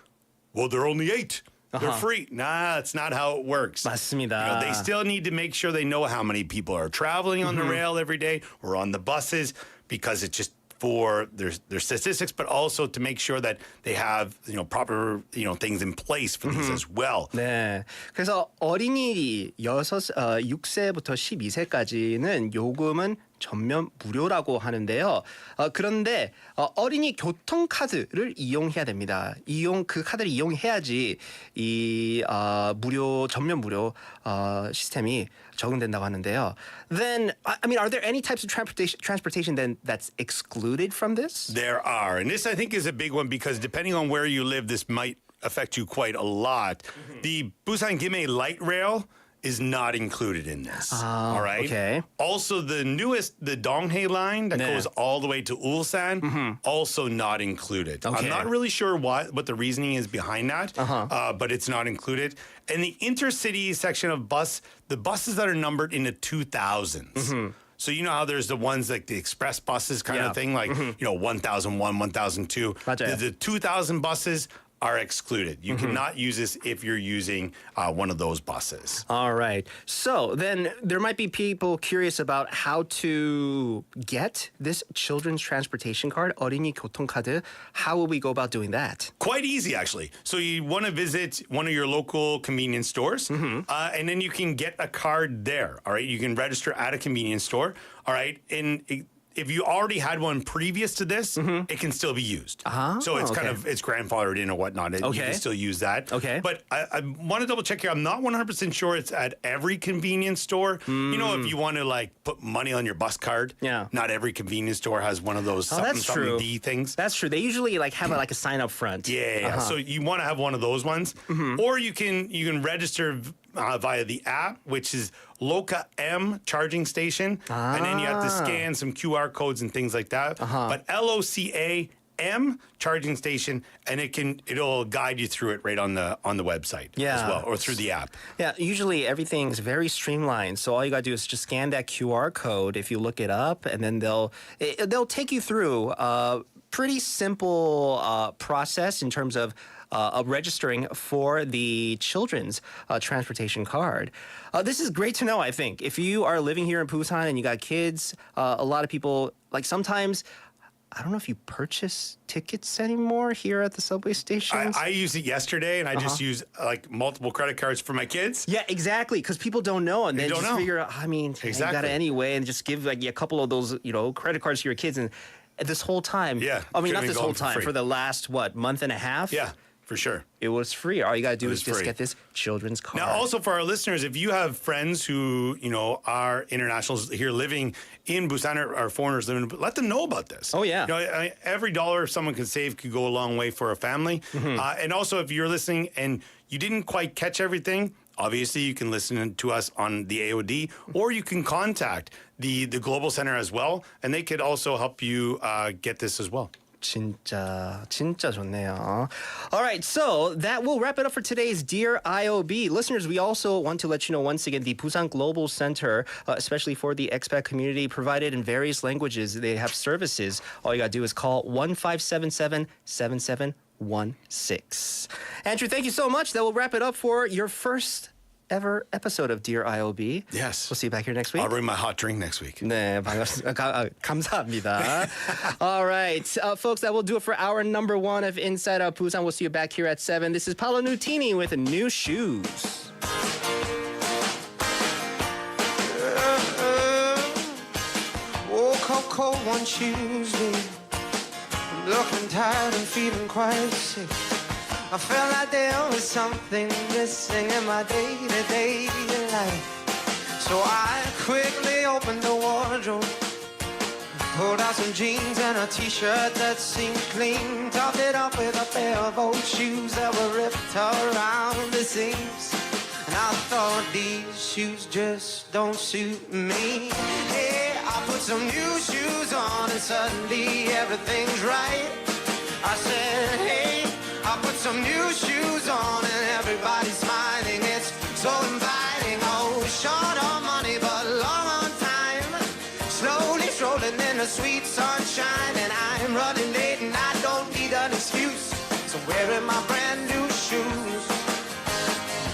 "Well, they're only 8." They're free. Nah, that's not how it works. 맞습니다. They still need to make sure they know how many people are traveling on the rail every day or on the buses because it's just for their statistics, but also to make sure that they have proper things in place for these as well. 네. 그래서 어린이 6세부터 12세까지는 요금은 전면 무료라고 하는데요. 그런데 어린이 교통카드를 이용해야 됩니다. 그 카드를 이용해야지 이 무료 전면 무료 시스템이 적용된다고 하는데요. Then, I mean, are there any types of transportation then that's excluded from this? There are. And this, I think, is a big one because depending on where you live, this might affect you quite a lot. The Busan Gimhae light rail is not included in this. All right. Okay. Also, the newest, the Donghae line that 네. goes all the way to Ulsan, also not included. Okay. I'm not really sure what the reasoning is behind that, but it's not included. And the intercity section of the buses that are numbered in the 2000s. So you know how there's the ones like the express buses kind of thing, like 1001, 1002. 맞아요. The 2000 buses are excluded. You cannot use this if you're using one of those buses. All right. So then there might be people curious about how to get this children's transportation card, 어린이 교통카드. How will we go about doing that? Quite easy, actually. So you want to visit one of your local convenience stores, and then you can get a card there. All right. You can register at a convenience store. All right. And if you already had one previous to this, it can still be used. So it's kind of, it's grandfathered in or whatnot. You can still use that. Okay. But I want to double check here. I'm not 100% sure it's at every convenience store. You know, if you want to like put money on your bus card, not every convenience store has one of those something D things. That's true. They usually like have a sign up front. Yeah. So you want to have one of those ones, or you can register via the app, which is Loca M charging station, and then you have to scan some QR codes and things like that. But LOCA M charging station, and it'll guide you through it right on the website as well, or through the app. Yeah, usually everything's very streamlined. So all you gotta do is just scan that QR code if you look it up, and then they'll take you through a pretty simple process in terms of registering for the children's transportation card. This is great to know, I think. If you are living here in Busan and you got kids, a lot of people, like sometimes, I don't know if you purchase tickets anymore here at the subway stations. I used it yesterday, and I just use like multiple credit cards for my kids. Yeah, exactly, because people don't know, and they don't just know. figure out, I mean, you got it anyway, and just give like a couple of those, credit cards to your kids, and this whole time, I mean, not this whole time, for the last, month and a half? Yeah. For sure. It was free. All you got to do is just get this children's card. Now, also for our listeners, if you have friends who, are internationals here living in Busan or foreigners living, let them know about this. Oh, yeah. Every dollar someone can save could go a long way for a family. And also, if you're listening and you didn't quite catch everything, obviously you can listen to us on the AOD, or you can contact the Global Center as well, and they could also help you get this as well. 진짜 좋네요. All right, so that will wrap it up for today's Dear IOB. Listeners, we also want to let you know once again the Busan Global Center, especially for the expat community, provided in various languages. They have services. All you got to do is call 1577-7716. Andrew, thank you so much. That will wrap it up for your first ever episode of Dear IOB. Yes. We'll see you back here next week. I'll bring my hot drink next week. 네, 감사합니다. All right, folks, that will do it for our number one of Inside Out Busan. We'll see you back here at 7. This is Paolo Nutini with New Shoes. Woke up cold one Tuesday, looking tired and feeling quite sick. I felt like there was something missing in my day-to-day life. So I quickly opened the wardrobe, pulled out some jeans and a t-shirt that seemed clean, topped it up with a pair of old shoes that were ripped around the seams. And I thought these shoes just don't suit me. Hey, I put some new shoes on and suddenly everything's right. I said, hey, I put some new shoes on and everybody's smiling. It's so inviting. Oh, short on money but long on time. Slowly strolling in the sweet sunshine, and I'm running late and I don't need an excuse. So wearing my brand new shoes.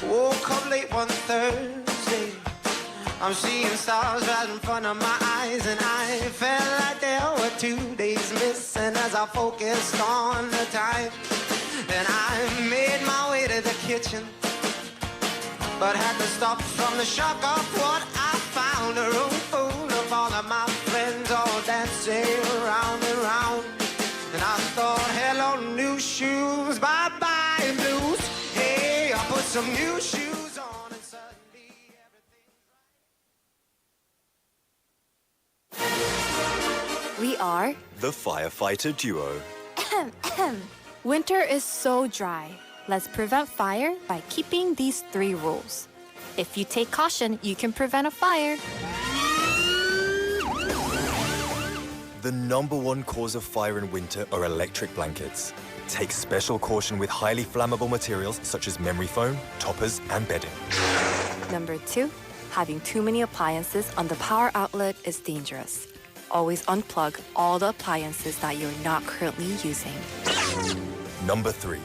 Woke up late one Thursday, I'm seeing stars right in front of my eyes, and I felt like there were 2 days missing as I focused on the time. Then I made my way to the kitchen, but had to stop from the shock of what I found. A room full of all of my friends. say round and round. And I thought, hello, new shoes, bye-bye blues. Hey, I put some new shoes on and suddenly everything's We are The Firefighter Duo. Winter is so dry. Let's prevent fire by keeping these 3 rules. If you take caution, you can prevent a fire. The number 1 cause of fire in winter are electric blankets. Take special caution with highly flammable materials such as memory foam, toppers, and bedding. Number 2, having too many appliances on the power outlet is dangerous. Always unplug all the appliances that you're not currently using. Number 3,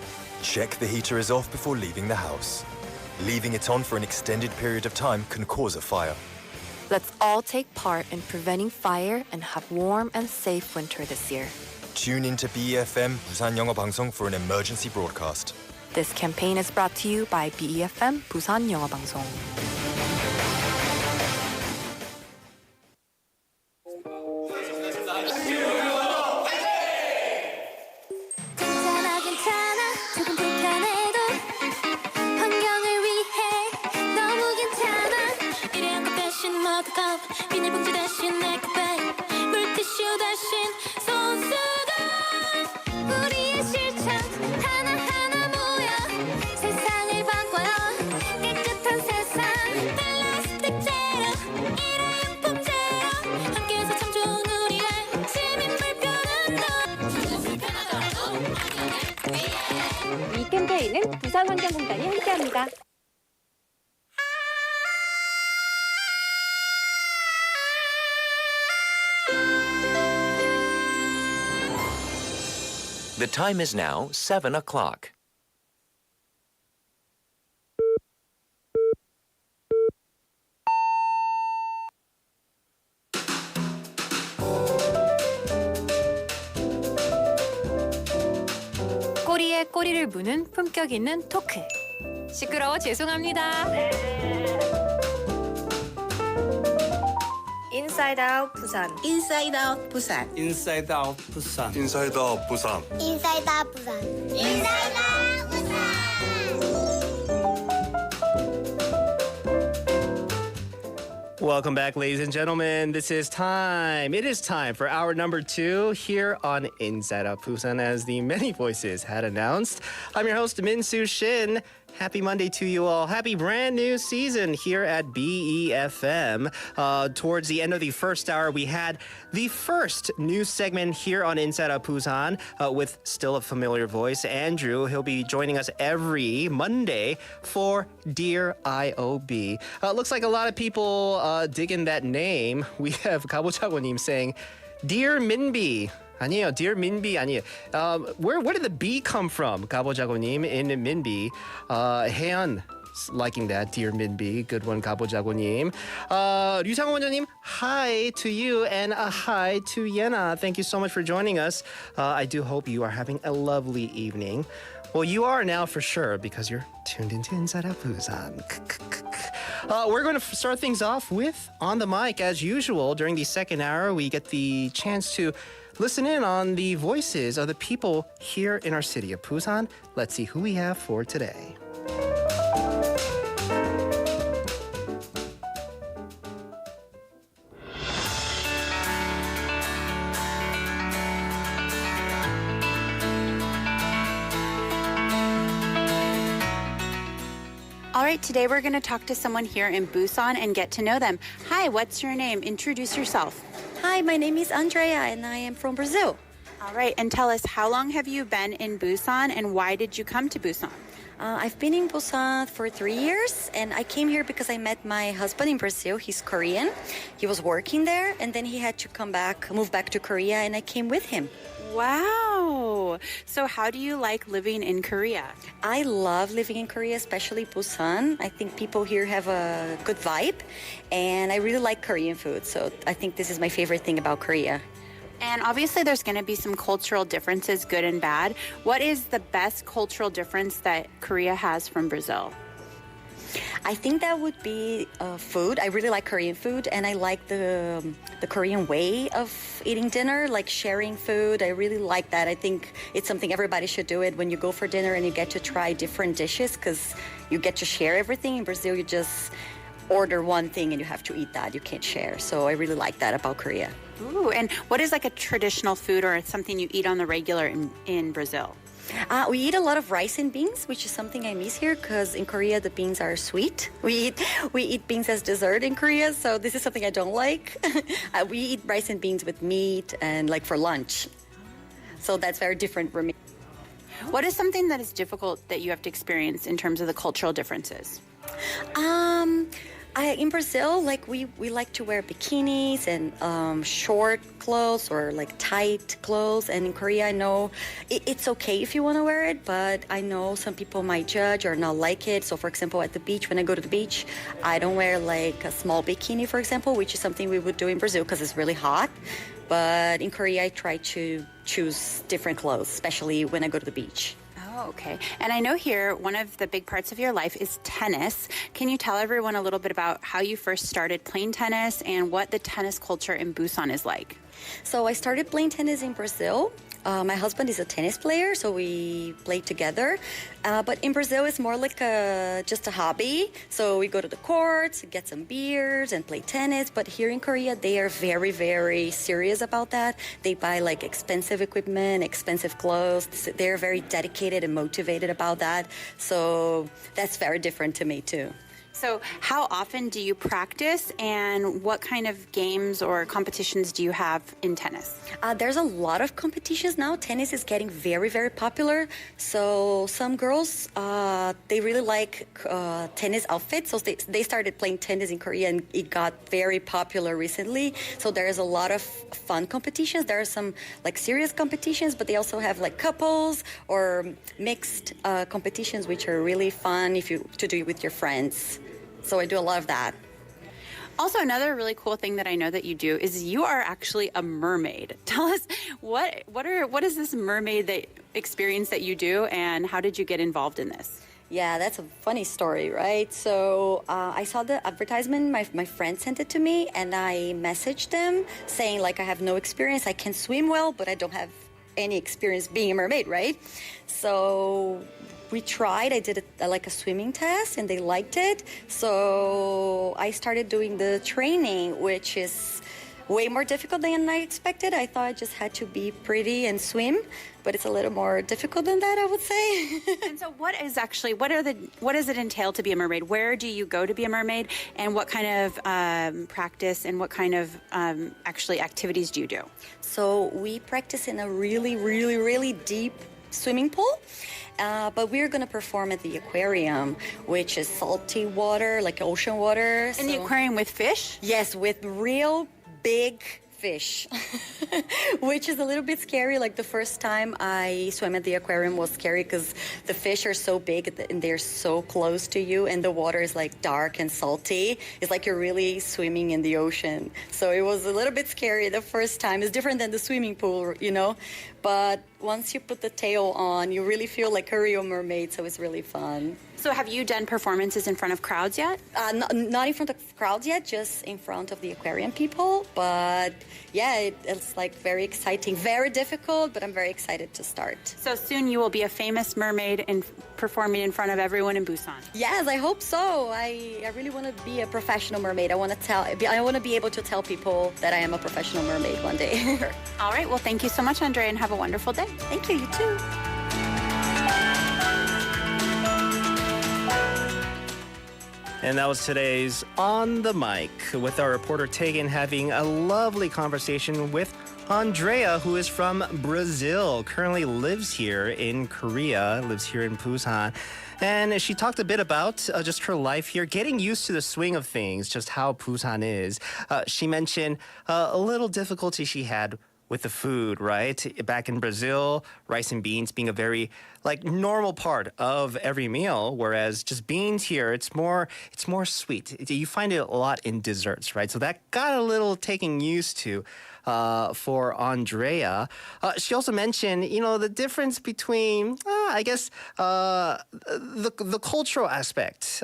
check the heater is off before leaving the house. Leaving it on for an extended period of time can cause a fire. Let's all take part in preventing fire and have warm and safe winter this year. Tune into BEFM Busan영어방송 for an emergency broadcast. This campaign is brought to you by BEFM 부산영어방송. 괜찮아 괜찮아 조금 불편해도 환경을 위해 너무 괜찮아 일회용 컵 대신 머그컵 비닐봉지 대신 에코백 물티슈 대신 손수건 우리의 실천 하나하나 모여 세상을 바꿔요 깨끗한 세상 플라스틱 제로 일회용품 제로 함께해서 참 좋은 우리의 시민 불편운동 이 캠페인은 부산환경공단이 함께합니다. The time is now 7 o'clock. 꼬리에 꼬리를 무는 품격 있는 토크. 시끄러워 죄송합니다. Inside Out 부산. Inside out Busan. 인사이드 아웃 부산. Inside Out Busan. 인사이다 부산 인사이다 부산 Welcome back, ladies and gentlemen. This is time. It is time for hour number 2 here on Inside Out Busan, as the many voices had announced. I'm your host, Min-Soo Shin. Happy Monday to you all. Happy brand new season here at BEFM. Towards the end of the first hour, we had the first news segment here on Inside Out Busan with still a familiar voice, Andrew. He'll be joining us every Monday for Dear IOB. Looks like a lot of people digging that name. We have 가보자고님 saying, Dear Minbi. 아니에요. Dear Minbi 아니에요. Where did the B come from? 가보자고님 in Minbi. 혜연 liking that. Dear Minbi. Good one, 가보자고님. 류상호 원장님, hi to you and a hi to Yena. Thank you so much for joining us. I do hope you are having a lovely evening. Well, you are now for sure because you're tuned into Inside Out Busan. We're going to start things off with On the Mic. As usual, during the second hour, we get the chance to listen in on the voices of the people here in our city of Busan. Let's see who we have for today. All right, today we're going to talk to someone here in Busan and get to know them. Hi, what's your name? Introduce yourself. Hi, my name is Andrea and I am from Brazil. All right, and tell us, how long have you been in Busan and why did you come to Busan? I've been in Busan for 3 years and I came here because I met my husband in Brazil. He's Korean. He was working there and then he had to move back to Korea, and I came with him. Wow. So how do you like living in Korea? I love living in Korea, especially Busan. I think people here have a good vibe and I really like Korean food. So I think this is my favorite thing about Korea. And obviously there's going to be some cultural differences, good and bad. What is the best cultural difference that Korea has from Brazil? I think that would be food. I really like Korean food, and I like the Korean way of eating dinner, like sharing food. I really like that. I think it's something everybody should do it when you go for dinner and you get to try different dishes because you get to share everything. In Brazil, you just order one thing and you have to eat that. You can't share. So I really like that about Korea. Ooh, and what is like a traditional food or something you eat on the regular in Brazil? We eat a lot of rice and beans, which is something I miss here because in Korea the beans are sweet. We eat beans as dessert in Korea, so this is something I don't like. We eat rice and beans with meat and like for lunch. So that's very different for me. What is something that is difficult that you have to experience in terms of the cultural differences? In Brazil, like we like to wear bikinis and short clothes or like tight clothes. And in Korea, I know it's okay if you want to wear it, but I know some people might judge or not like it. So, for example, at the beach, when I go to the beach, I don't wear like a small bikini, for example, which is something we would do in Brazil because it's really hot. But in Korea, I try to choose different clothes, especially when I go to the beach. Oh, okay. And I know here one of the big parts of your life is tennis. Can you tell everyone a little bit about how you first started playing tennis and what the tennis culture in Busan is like? So I started playing tennis in Brazil. My husband is a tennis player, so we played together. But in Brazil, it's more like just a hobby. So we go to the courts, get some beers, and play tennis. But here in Korea, they are very, very serious about that. They buy like expensive equipment, expensive clothes. They're very dedicated and motivated about that. So that's very different to me too. So how often do you practice and what kind of games or competitions do you have in tennis? There's a lot of competitions now. Tennis is getting very, very popular. So some girls, they really like tennis outfits. So they started playing tennis in Korea and it got very popular recently. So there's a lot of fun competitions. There are some like serious competitions, but they also have like couples or mixed competitions, which are really fun to do with your friends. So I do a lot of that. Also, another really cool thing that I know that you do is you are actually a mermaid. Tell us what is this mermaid experience that you do, and how did you get involved in this? Yeah, that's a funny story, right? So I saw the advertisement. My friend sent it to me, and I messaged them saying like I have no experience. I can swim well, but I don't have any experience being a mermaid, right? So we tried. I did like a swimming test and they liked it. So I started doing the training, which is way more difficult than I expected. I thought I just had to be pretty and swim, but it's a little more difficult than that, I would say. And so what does it entail to be a mermaid? Where do you go to be a mermaid, and what kind of practice and what kind of actually activities do you do? So we practice in a really, really, really deep swimming pool. But we're going to perform at the aquarium, which is salty water, like ocean water. In the aquarium with fish? Yes, with real big fish, which is a little bit scary. Like the first time I swam at the aquarium was scary because the fish are so big and they're so close to you, and the water is like dark and salty. It's like you're really swimming in the ocean. So it was a little bit scary the first time. It's different than the swimming pool, you know. But once you put the tail on, you really feel like a real mermaid, so it's really fun. So have you done performances in front of crowds yet? Not in front of crowds yet, just in front of the aquarium people. But yeah, it's like very exciting, very difficult, but I'm very excited to start. So soon you will be a famous mermaid and performing in front of everyone in Busan. Yes, I hope so. I really want to be a professional mermaid. I want to be able to tell people that I am a professional mermaid one day. All right, well, thank you so much, Andrea, and have a wonderful day. Thank you, you too. And that was today's On the Mic with our reporter Tegan having a lovely conversation with Andrea, who is from Brazil, currently lives here in Korea, lives here in Busan. And she talked a bit about just her life here, getting used to the swing of things, just how Busan is. She mentioned a little difficulty she had with the food, right? Back in Brazil, rice and beans being a very normal part of every meal, whereas just beans here, it's more sweet. You find it a lot in desserts, right? So that got a little taking used to. for Andrea. She also mentioned, the difference between, I guess, the cultural aspect,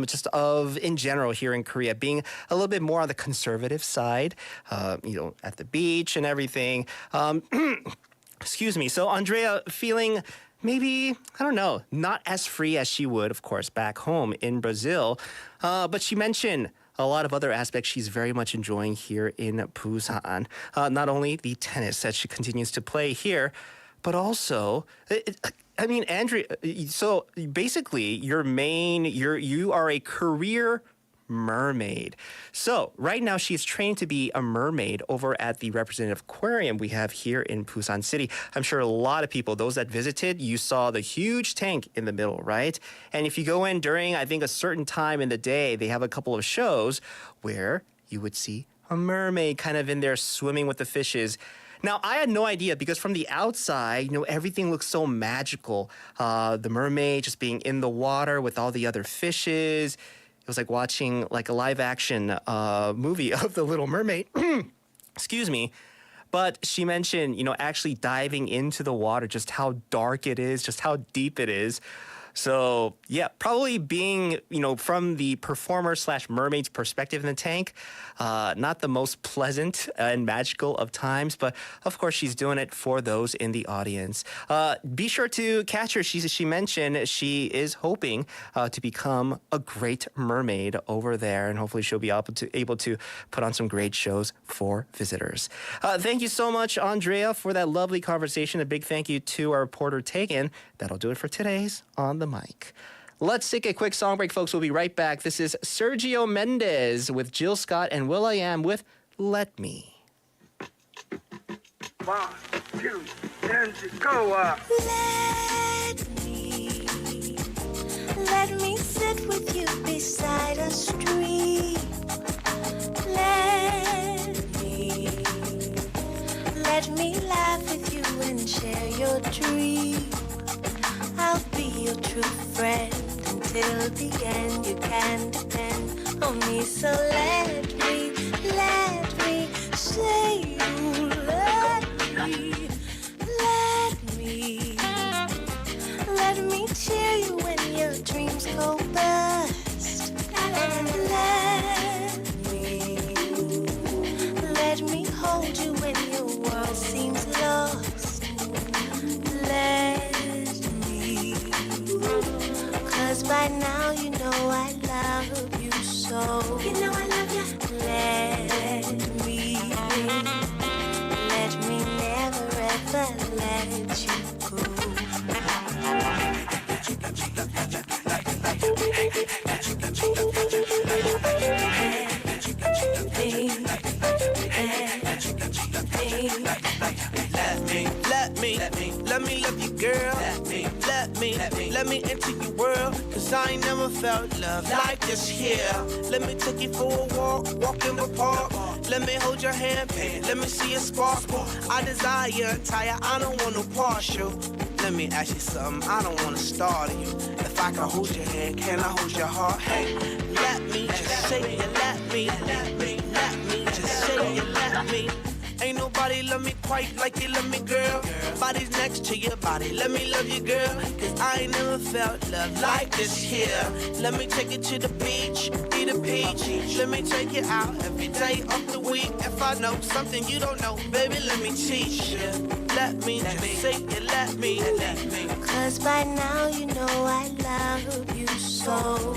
just of in general here in Korea, being a little bit more on the conservative side, at the beach and everything. Excuse me. So Andrea feeling maybe, I don't know, not as free as she would, of course, back home in Brazil. But she mentioned a lot of other aspects she's very much enjoying here in Busan. Not only the tennis that she continues to play here, but also, Andrea, so basically you are a career mermaid. So right now she's trained to be a mermaid over at the representative aquarium we have here in Busan City. I'm sure a lot of people, those that visited, you saw the huge tank in the middle, right? And if you go in during, I think, a certain time in the day, they have a couple of shows where you would see a mermaid kind of in there swimming with the fishes. Now, I had no idea because from the outside, everything looks so magical. The mermaid just being in the water with all the other fishes. It was like watching like a live action movie of The Little Mermaid. Excuse me. But she mentioned, actually diving into the water, just how dark it is, just how deep it is. So, yeah, probably being, from the performer/mermaid's perspective in the tank, not the most pleasant and magical of times, but of course she's doing it for those in the audience. Be sure to catch her. She mentioned she is hoping to become a great mermaid over there, and hopefully she'll be able to put on some great shows for visitors. Thank you so much, Andrea, for that lovely conversation. A big thank you to our reporter, Tegan. That'll do it for today's On the Mic. Let's take a quick song break, folks. We'll be right back. This is Sergio Mendes with Jill Scott and Will.i.am with Let Me. 1, 2, and go up. Let me sit with you beside a stream. Let me laugh with you and share your dream. I'll be your true friend until the end. You can depend on me. So let me say you let me cheer you when your dreams go bust. Let me hold you when your world seems lost. Cause by now you know I love you so. You know I love you. Let me never ever let you go. Let me love you, girl. Let me enter your world. Cause I ain't never felt love like this here. Let me take you for a walk in the park. Let me hold your hand, baby. Let me see it sparkle. I desire your attire, I don't want no partial. Let me ask you something, I don't want to startle you. If I can hold your hand, can I hold your heart? Hey, let me just say you let me just say you let me. Ain't nobody love me quite like you love me, girl. Body's next to your body, let me love you, girl. Cause I ain't never felt love like this here. Let me take you to the beach, eat a peach. Let me take you out every day of the week. If I know something you don't know, baby, let me teach you. Let me just say you let me. Cause by now you know I love you so.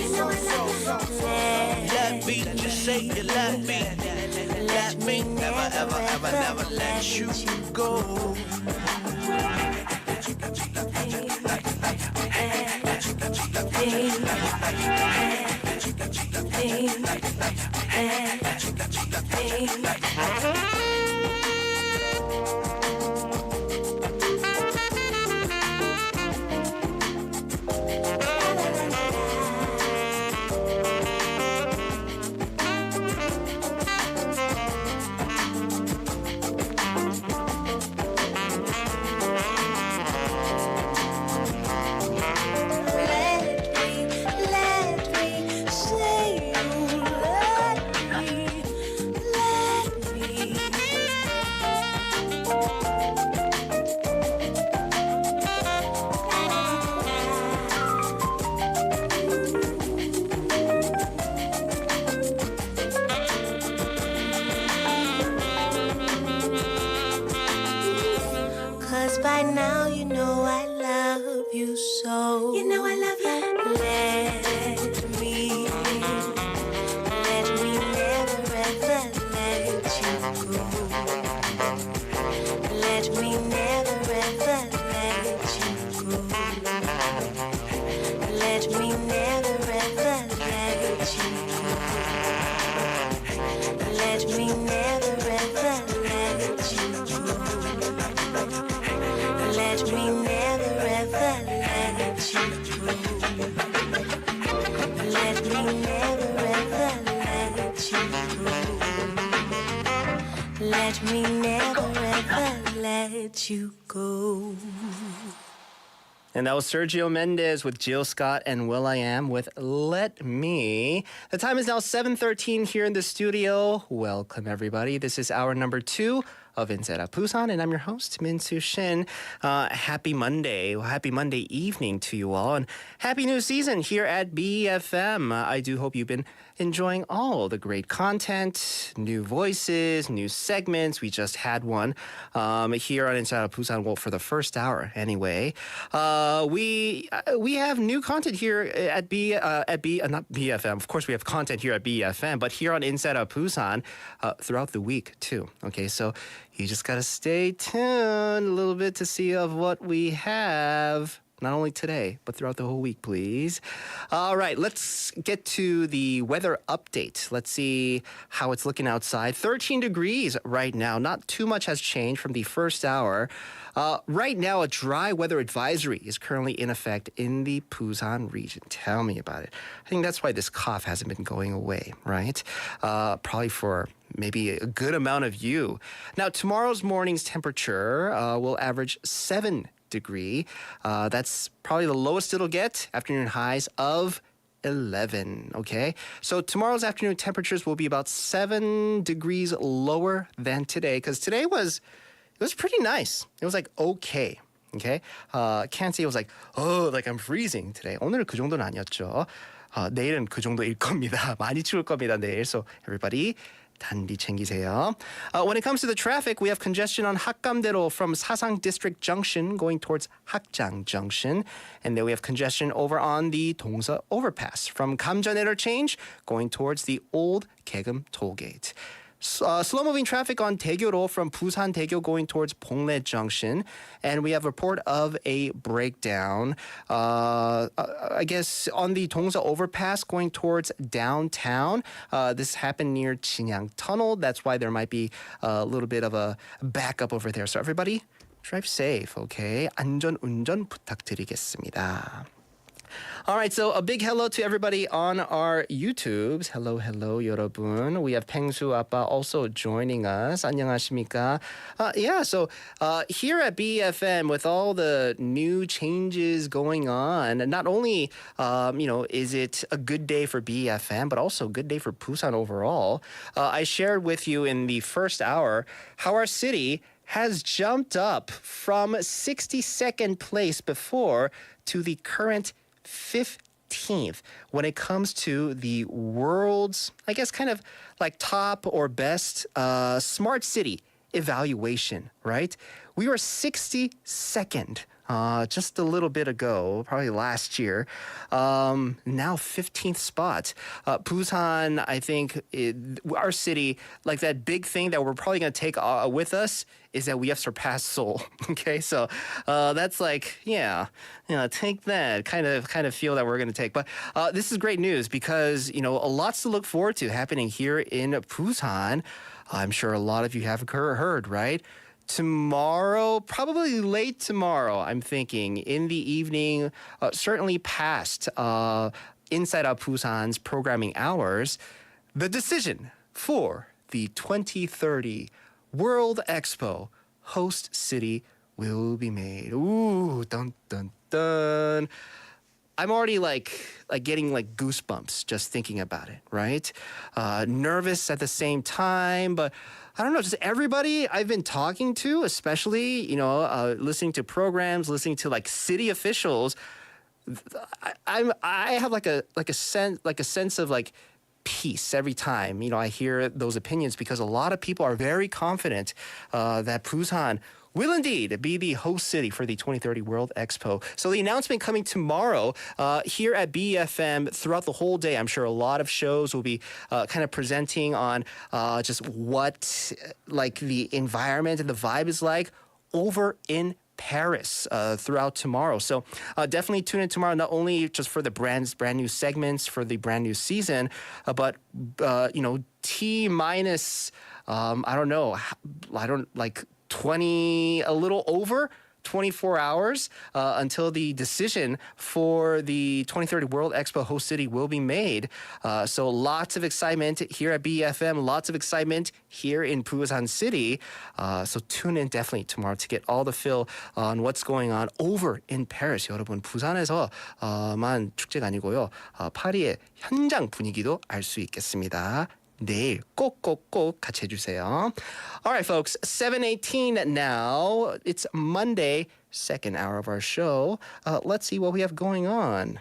Let me just say you let me. Let me never, ever, ever, never let you go. you go. Let me never ever let you go. Let me never ever let you go. And that was Sergio Mendes with Jill Scott and will.i.am with Let Me. The time is now 7:13 here in the studio. Welcome, everybody. This is hour number 2 of Inside Busan, and I'm your host, Min-Soo Shin. Happy Monday. Well, happy Monday evening to you all, and happy new season here at BFM. I do hope you've been enjoying all the great content, new voices, new segments. We just had one here on Inside Busan, well, for the first hour anyway. We have new content here at not BFM. Of course, we have content here at BFM, but here on Inside Busan throughout the week too. Okay, so you just gotta stay tuned a little bit to see of what we have. Not only today, but throughout the whole week, please. All right, let's get to the weather update. Let's see how it's looking outside. 13 degrees right now. Not too much has changed from the first hour. Right now, a dry weather advisory is currently in effect in the Busan region. Tell me about it. I think that's why this cough hasn't been going away, right? Probably for maybe a good amount of you. Now, tomorrow's morning's temperature will average 7 degree. That's probably the lowest it'll get. Afternoon highs of 11. Okay, so tomorrow's afternoon temperatures will be about 7 degrees lower than today, because today it was pretty nice. It was like okay. Okay, can't say it was like like I'm freezing today. 오늘은 그 정도는 아니었죠. 내일은 그 정도일 겁니다. 많이 추울 겁니다 내일. So everybody, 단디 챙기세요. When it comes to the traffic, we have congestion on Hakgamdaero from Sasang District Junction going towards Hakjang Junction. And then we have congestion over on the Dongsa Overpass from Kamjan Interchange going towards the old Kaegum Tollgate. Slow-moving traffic on Daegyeoro from Busan Daegyo going towards Pongle Junction. And we have a report of a breakdown, I guess, on the Dongsa Overpass going towards downtown. This happened near Chinyang Tunnel. That's why there might be a little bit of a backup over there. So everybody, drive safe, okay? 안전운전 부탁드리겠습니다. All right, so a big hello to everybody on our YouTubes. Hello, 여러분. We have Pengsu Appa also joining us. 안녕하십니까? So here at BFM, with all the new changes going on, not only, is it a good day for BFM, but also a good day for Busan overall. I shared with you in the first hour how our city has jumped up from 62nd place before to the current 15th when it comes to the world's, I guess, kind of like top or best smart city evaluation, right? We were 62nd just a little bit ago, probably last year. Now 15th spot. Busan, I think, our city, like that big thing that we're probably going to take with us is that we have surpassed Seoul. Okay, so that's like, take that kind of feel that we're going to take. But this is great news because, a lot's to look forward to happening here in Busan. I'm sure a lot of you have heard, right? Tomorrow, probably late tomorrow, I'm thinking, in the evening, certainly past Inside Out Busan's programming hours, the decision for the 2030 World Expo host city will be made. Ooh, dun, dun, dun. I'm already like getting like goosebumps just thinking about it, right? Nervous at the same time, but I don't know, just everybody I've been talking to, especially, listening to programs, listening to like city officials, I have like a sense of like peace every time, I hear those opinions, because a lot of people are very confident that Busan will indeed be the host city for the 2030 World Expo. So the announcement coming tomorrow here at BFM throughout the whole day. I'm sure a lot of shows will be kind of presenting on just what like the environment and the vibe is like over in Paris throughout tomorrow. So definitely tune in tomorrow, not only just for the brand new segments for the brand new season, but T minus, 20, a little over 24 hours until the decision for the 2030 World Expo host city will be made. So lots of excitement here at BFM, lots of excitement here in Busan City. So tune in definitely tomorrow to get all the feel on what's going on over in Paris. 여러분, 부산에서만 축제가 아니고요. 파리의 현장 분위기도 알 수 있겠습니다. 내일 꼭꼭꼭 같이 해주세요. All right, folks, 7:18 now. It's Monday, second hour of our show. Let's see what we have going on.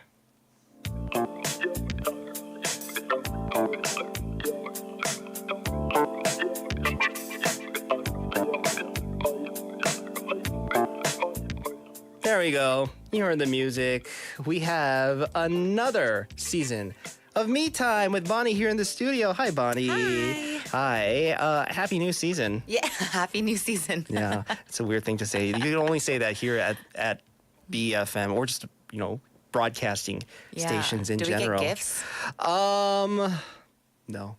There we go. You heard the music. We have another season of Me Time with Bonnie here in the studio. Hi, Bonnie. Hi. Hi. Happy new season. Yeah, happy new season. Yeah, it's a weird thing to say. You can only say that here at BFM or just, broadcasting stations in general. Do we get gifts? No.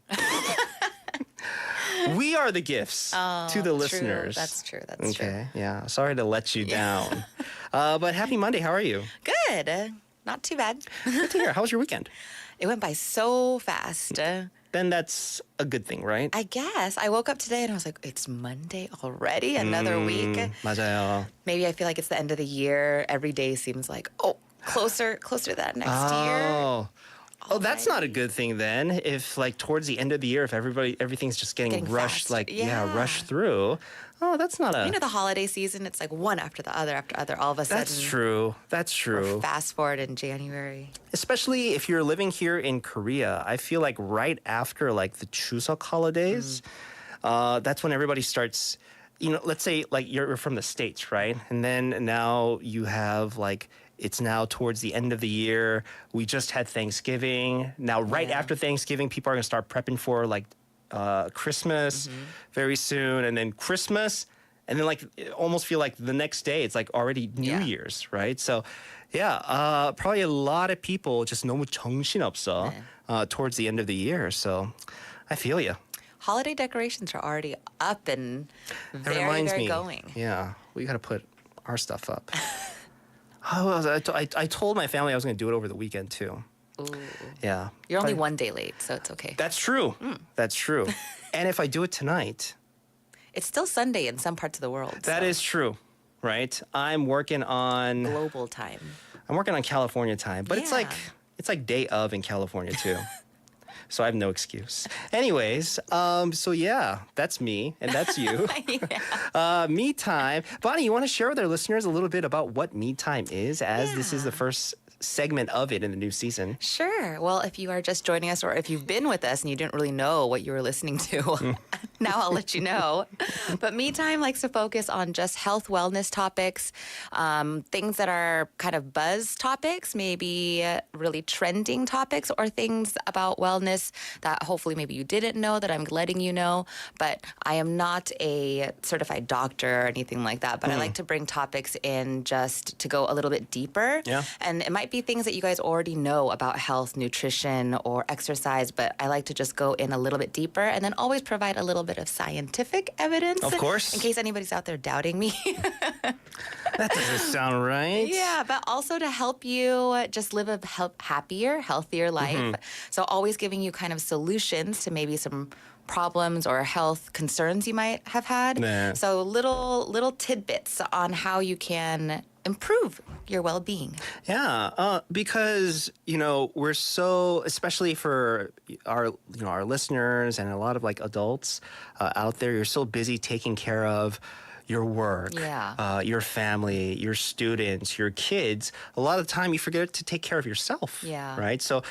We are the gifts to the listeners. That's true. Okay, yeah. Sorry to let you down. But happy Monday. How are you? Good. Not too bad. Good to hear. How was your weekend? It went by so fast. Then that's a good thing, right? I guess. I woke up today and I was like, it's Monday already? Another week? 맞아요. Maybe I feel like it's the end of the year. Every day seems like, closer to that next year. Oh, that's not a good thing then. If towards the end of the year, if everything's just getting rushed, fast. rushed through. Oh, that's not a. The holiday season, it's like one after the other after other. All of a sudden. That's true. Fast forward in January. Especially if you're living here in Korea, I feel like right after the Chuseok holidays, that's when everybody starts. Let's say you're from the States, right? And then now you have it's now towards the end of the year. We just had Thanksgiving. Now, right after Thanksgiving, people are going to start prepping for Christmas very soon. And then Christmas. And then almost feel like the next day, it's already New Year's, right? So, yeah, probably a lot of people just 너무 정신없어 towards the end of the year. So, I feel you. Holiday decorations are already up and very going. Yeah, we got to put our stuff up. I told my family I was going to do it over the weekend too. Ooh. Yeah. You're only one day late, so it's okay. That's true. That's true. And if I do it tonight, it's still Sunday in some parts of the world. That is true, right? I'm working on global time. I'm working on California time, but it's like day of in California too. So I have no excuse. Anyways, so yeah, that's me and that's you. Me Time. Bonnie, you want to share with our listeners a little bit about what Me Time is, as this is the first segment of it in the new season? Sure. Well, if you are just joining us or if you've been with us and you didn't really know what you were listening to, now I'll let you know. But Me Time likes to focus on just health, wellness topics, things that are kind of buzz topics, maybe really trending topics, or things about wellness that hopefully maybe you didn't know that I'm letting you know. But I am not a certified doctor or anything like that. But I like to bring topics in just to go a little bit deeper. Yeah. And it might be things that you guys already know about health, nutrition, or exercise, but I like to just go in a little bit deeper and then always provide a little bit of scientific evidence. Of course. In case anybody's out there doubting me. That doesn't sound right. Yeah, but also to help you just live a happier, healthier life. So always giving you kind of solutions to maybe some problems or health concerns you might have had. Nah. So little tidbits on how you can improve your well-being. Yeah, because we're so, especially for our our listeners and a lot of adults out there, you're so busy taking care of your work, your family, your students, your kids. A lot of the time you forget to take care of yourself. Yeah. Right. So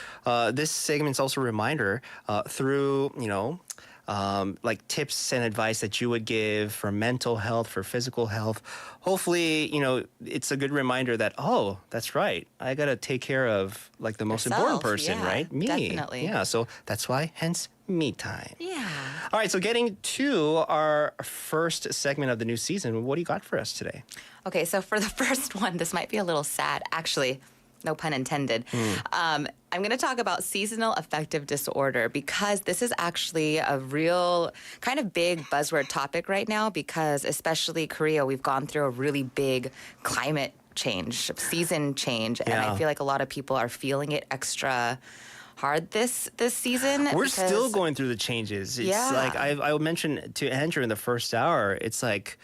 this segment's also a reminder through tips and advice that you would give for mental health, for physical health. Hopefully, it's a good reminder that, oh, that's right. I got to take care of the most important person, right? Me. Definitely. Yeah. So that's why, hence, Me Time. Yeah. All right. So getting to our first segment of the new season, what do you got for us today? Okay. So for the first one, this might be a little sad. Actually, no pun intended. I'm going to talk about seasonal affective disorder because this is actually a real kind of big buzzword topic right now because especially Korea, we've gone through a really big climate change, season change, and I feel like a lot of people are feeling it extra hard this season. We're still going through the changes. It's like I mentioned to Andrew in the first hour, it's like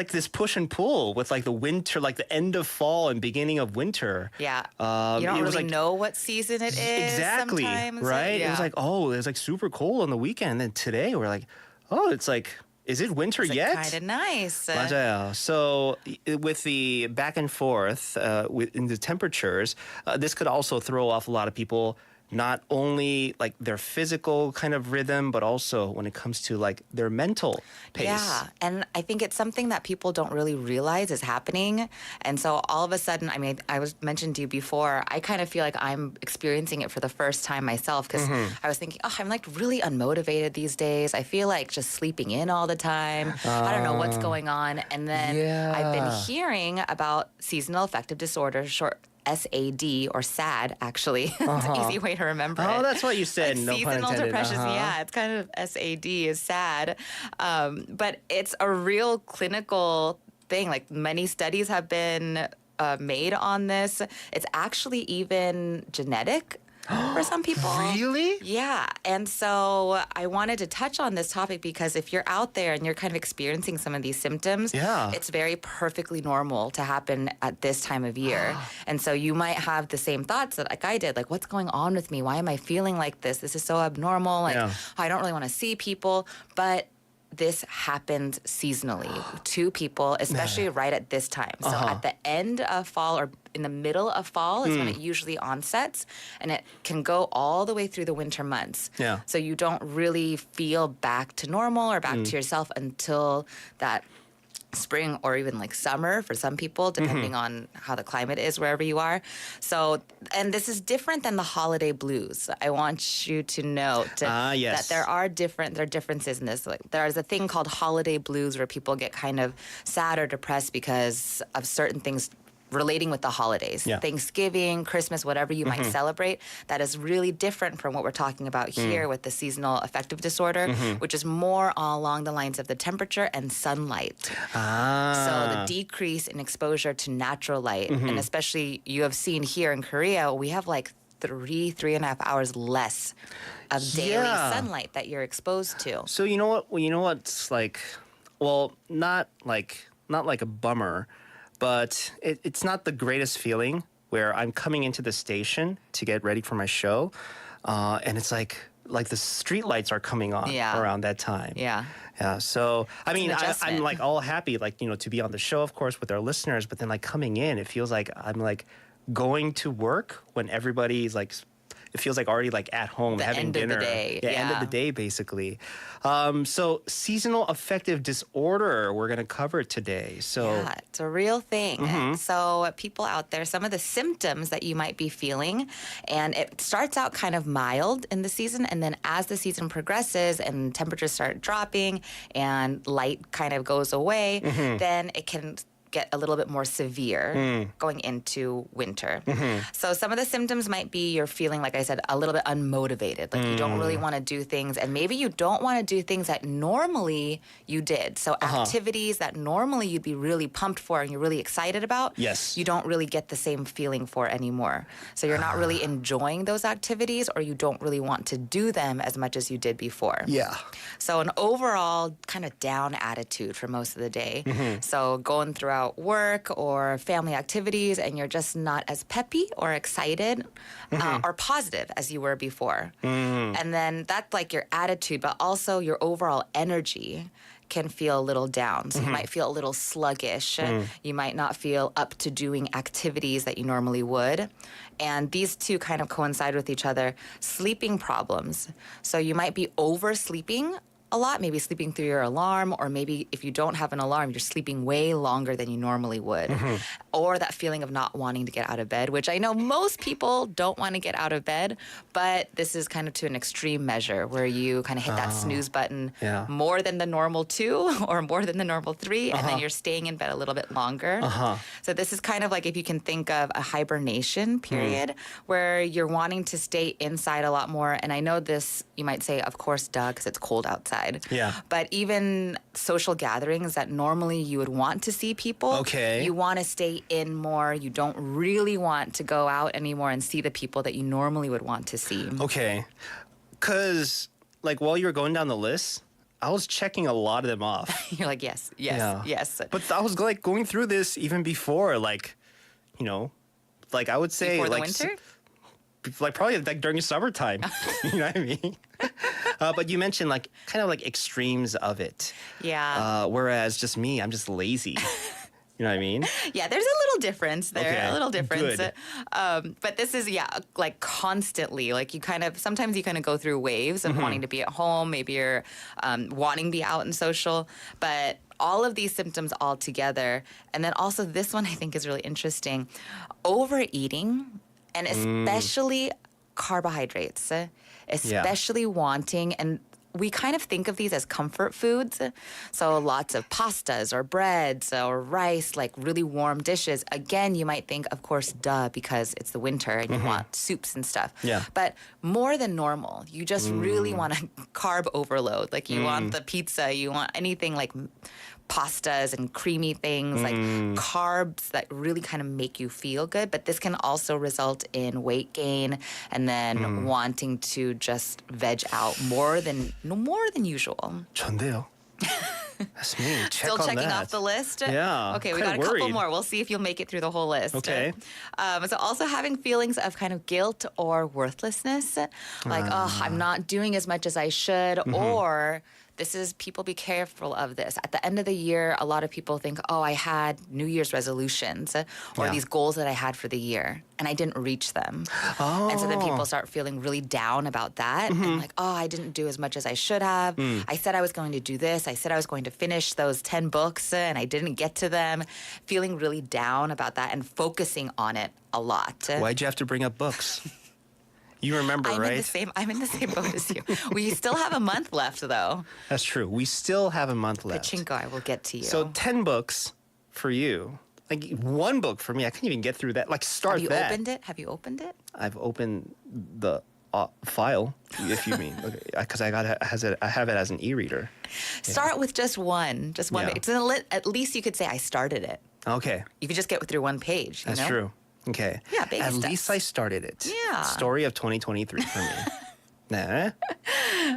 this push and pull with like the winter, like the end of fall and beginning of winter. Yeah. You don't really know what season it is. Exactly. Sometimes. Right? Yeah. It was like, oh, it was like super cold on the weekend. And then today we're like, oh, it's like, is it winter yet? Kind of nice. 맞아요. So with the back and forth in the temperatures, this could also throw off a lot of people, not only like their physical kind of rhythm, but also when it comes to like their mental pace. Yeah, and I think it's something that people don't really realize is happening. And so all of a sudden, I mean, I was mentioned to you before, I kind of feel like I'm experiencing it for the first time myself because I was thinking, oh, I'm like really unmotivated these days. I feel like just sleeping in all the time. I don't know what's going on. And then I've been hearing about seasonal affective disorder, short SAD or SAD, actually. It's an easy way to remember it. Oh, that's what you said. Like no pun seasonal intended. depression. Yeah, it's kind of SAD is SAD. But it's a real clinical thing. Like many studies have been made on this. It's actually even genetic. For some people. Really? Yeah. And so I wanted to touch on this topic because if you're out there and you're kind of experiencing some of these symptoms, it's very perfectly normal to happen at this time of year. And so you might have the same thoughts that like I did, like what's going on with me? Why am I feeling like this? This is so abnormal. Like I don't really want to see people. But this happens seasonally to people, especially right at this time. So at the end of fall or in the middle of fall is when it usually onsets, and it can go all the way through the winter months. Yeah. So you don't really feel back to normal or back to yourself until that spring or even like summer for some people, depending on how the climate is wherever you are. So, and this is different than the holiday blues. I want you to note that there are differences in this. Like there's a thing called holiday blues where people get kind of sad or depressed because of certain things relating with the holidays, Thanksgiving, Christmas, whatever you might celebrate, that is really different from what we're talking about here with the seasonal affective disorder, which is more along the lines of the temperature and sunlight. So the decrease in exposure to natural light, and especially you have seen here in Korea, we have like 3.5 hours less of daily sunlight that you're exposed to. So you know what? Well, you know what's like, well, not like a bummer, but it's not the greatest feeling where I'm coming into the station to get ready for my show, and it's like the street lights are coming on around that time. Yeah. So I mean, I'm like all happy, like to be on the show, of course, with our listeners. But then like coming in, it feels like I'm like going to work when everybody's like. It feels like already like at home having dinner. End of the day. End of the day, basically. So seasonal affective disorder, we're going to cover today. So it's a real thing. So people out there, some of the symptoms that you might be feeling, and it starts out kind of mild in the season, and then as the season progresses and temperatures start dropping and light kind of goes away, then it can get a little bit more severe going into winter. So some of the symptoms might be you're feeling, like I said, a little bit unmotivated. Like you don't really want to do things, and maybe you don't want to do things that normally you did. So activities that normally you'd be really pumped for and you're really excited about, you don't really get the same feeling for anymore. So you're not really enjoying those activities, or you don't really want to do them as much as you did before. So an overall kind of down attitude for most of the day. So going throughout work or family activities and you're just not as peppy or excited or positive as you were before. And then that's like your attitude, but also your overall energy can feel a little down. So you might feel a little sluggish. You might not feel up to doing activities that you normally would. And these two kind of coincide with each other. Sleeping problems. So you might be oversleeping a lot, maybe sleeping through your alarm, or maybe if you don't have an alarm, you're sleeping way longer than you normally would. Or that feeling of not wanting to get out of bed, which I know most people don't want to get out of bed, but this is kind of to an extreme measure where you kind of hit that snooze button more than the normal 2 or more than the normal 3, and then you're staying in bed a little bit longer. So this is kind of like if you can think of a hibernation period where you're wanting to stay inside a lot more. And I know this, you might say, of course, duh, because it's cold outside. Yeah. But even social gatherings that normally you would want to see people, you want to stay in more. You don't really want to go out anymore and see the people that you normally would want to see. Okay. Because, like, while you were going down the list, I was checking a lot of them off. You're like, yes. But I was, like, going through this even before, like, you know, like, I would say... Before the like, winter? Like, probably, like, during summertime. You know what I mean? But you mentioned, like, kind of, like, extremes of it. Yeah. Whereas just me, I'm just lazy. You know what I mean? Yeah, there's a little difference there, Okay, a little difference. good. But this is, like constantly, like sometimes you kind of go through waves of wanting to be at home. Maybe you're wanting to be out and social, but all of these symptoms all together. And then also this one I think is really interesting. Overeating, and especially carbohydrates, especially wanting, and we kind of think of these as comfort foods. So lots of pastas or breads or rice, like really warm dishes. Again, you might think, of course, duh, because it's the winter and you want soups and stuff. Yeah. But more than normal, you just really want a carb overload. Like you want the pizza, you want anything like pastas and creamy things, like carbs that really kind of make you feel good. But this can also result in weight gain and then wanting to just veg out more than usual. 좋은데요. That's me. Check Still on checking that. off the list? Yeah. Okay, we kinda got a couple worried. more. We'll see if you'll make it through the whole list. Okay. So also having feelings of kind of guilt or worthlessness, like, oh, I'm not doing as much as I should, or this is, people be careful of this. At the end of the year, a lot of people think, oh, I had New Year's resolutions or these goals that I had for the year, and I didn't reach them. And so then people start feeling really down about that. And like, oh, I didn't do as much as I should have. I said I was going to do this. I said I was going to finish those 10 books, and I didn't get to them. Feeling really down about that and focusing on it a lot. Why'd you have to bring up books? You remember, right? I'm in the same boat as you. We still have a month left, though. That's true. We still have a month left. Pachinko, I will get to you. So 10 books for you. Like one book for me. I couldn't even get through that. Like start Have you that. opened it? Have you opened it? I've opened the file, if you mean, because I have it as an e-reader. Start with just one. Just one. Yeah. It's at least you could say I started it. Okay. You could just get through one page. That's true. Okay. Yeah, baby At steps. least I started it. Yeah. Story of 2023 for me. Nah.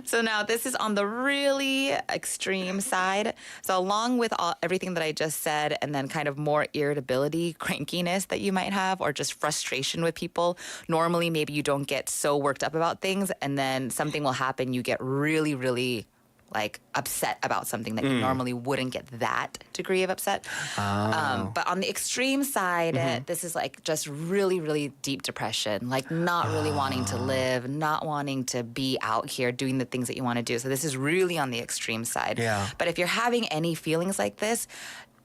So now this is on the really extreme side. So along with everything that I just said, and then kind of more irritability, crankiness that you might have, or just frustration with people, normally maybe you don't get so worked up about things, and then something will happen, you get really, really like upset about something that you normally wouldn't get that degree of upset. But on the extreme side, this is like just really, really deep depression, like not really wanting to live, not wanting to be out here doing the things that you want to do. So this is really on the extreme side. Yeah. But if you're having any feelings like this,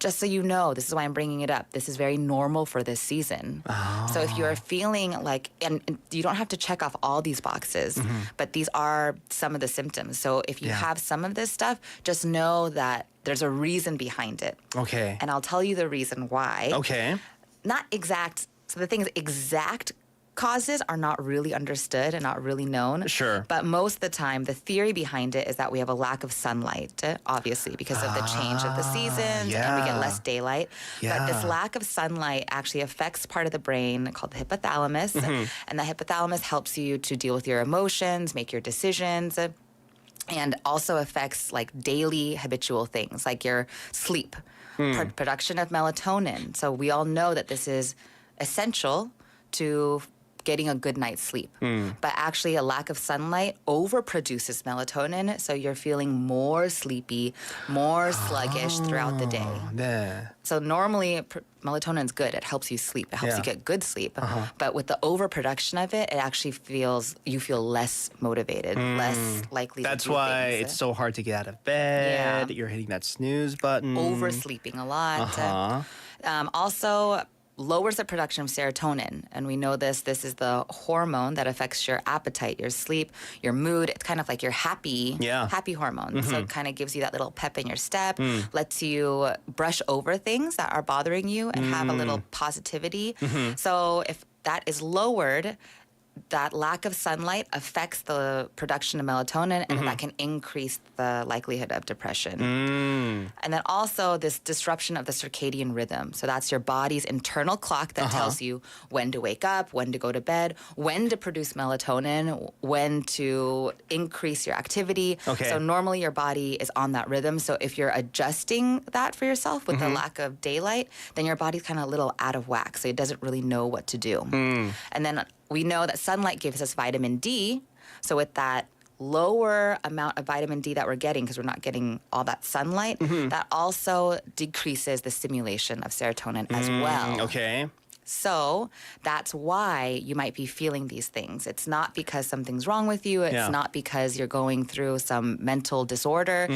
just so you know, this is why I'm bringing it up. This is very normal for this season. So if you're feeling like, and you don't have to check off all these boxes, but these are some of the symptoms. So if you have some of this stuff, just know that there's a reason behind it. Okay. And I'll tell you the reason why. Okay. Not exact. So the thing is, exact causes are not really understood and not really known. Sure. But most of the time, the theory behind it is that we have a lack of sunlight, obviously, because of the change of the seasons and we get less daylight. But this lack of sunlight actually affects part of the brain called the hypothalamus. And the hypothalamus helps you to deal with your emotions, make your decisions, and also affects like daily habitual things like your sleep, production of melatonin. So we all know that this is essential to getting a good night's sleep. But actually, a lack of sunlight overproduces melatonin, so you're feeling more sleepy, more sluggish throughout the day. 네. So normally, melatonin is good. It helps you sleep. It helps you get good sleep. But with the overproduction of it, it actually you feel less motivated, less likely That's to do why things. it's so hard to get out of bed. Yeah. You're hitting that snooze button. Oversleeping a lot. Also, lowers the production of serotonin. And we know this is the hormone that affects your appetite, your sleep, your mood. It's kind of like your happy hormone. So it kind of gives you that little pep in your step, lets you brush over things that are bothering you and have a little positivity. So if that is lowered, that lack of sunlight affects the production of melatonin, and that can increase the likelihood of depression. And then also this disruption of the circadian rhythm. So that's your body's internal clock that tells you when to wake up, when to go to bed, when to produce melatonin, when to increase your activity. Okay. So normally your body is on that rhythm. So if you're adjusting that for yourself with the lack of daylight, then your body's kind of a little out of whack. So it doesn't really know what to do. And then we know that sunlight gives us vitamin D. So with that lower amount of vitamin D that we're getting, because we're not getting all that sunlight, that also decreases the stimulation of serotonin as well. Okay. So that's why you might be feeling these things. It's not because something's wrong with you. It's not because you're going through some mental disorder.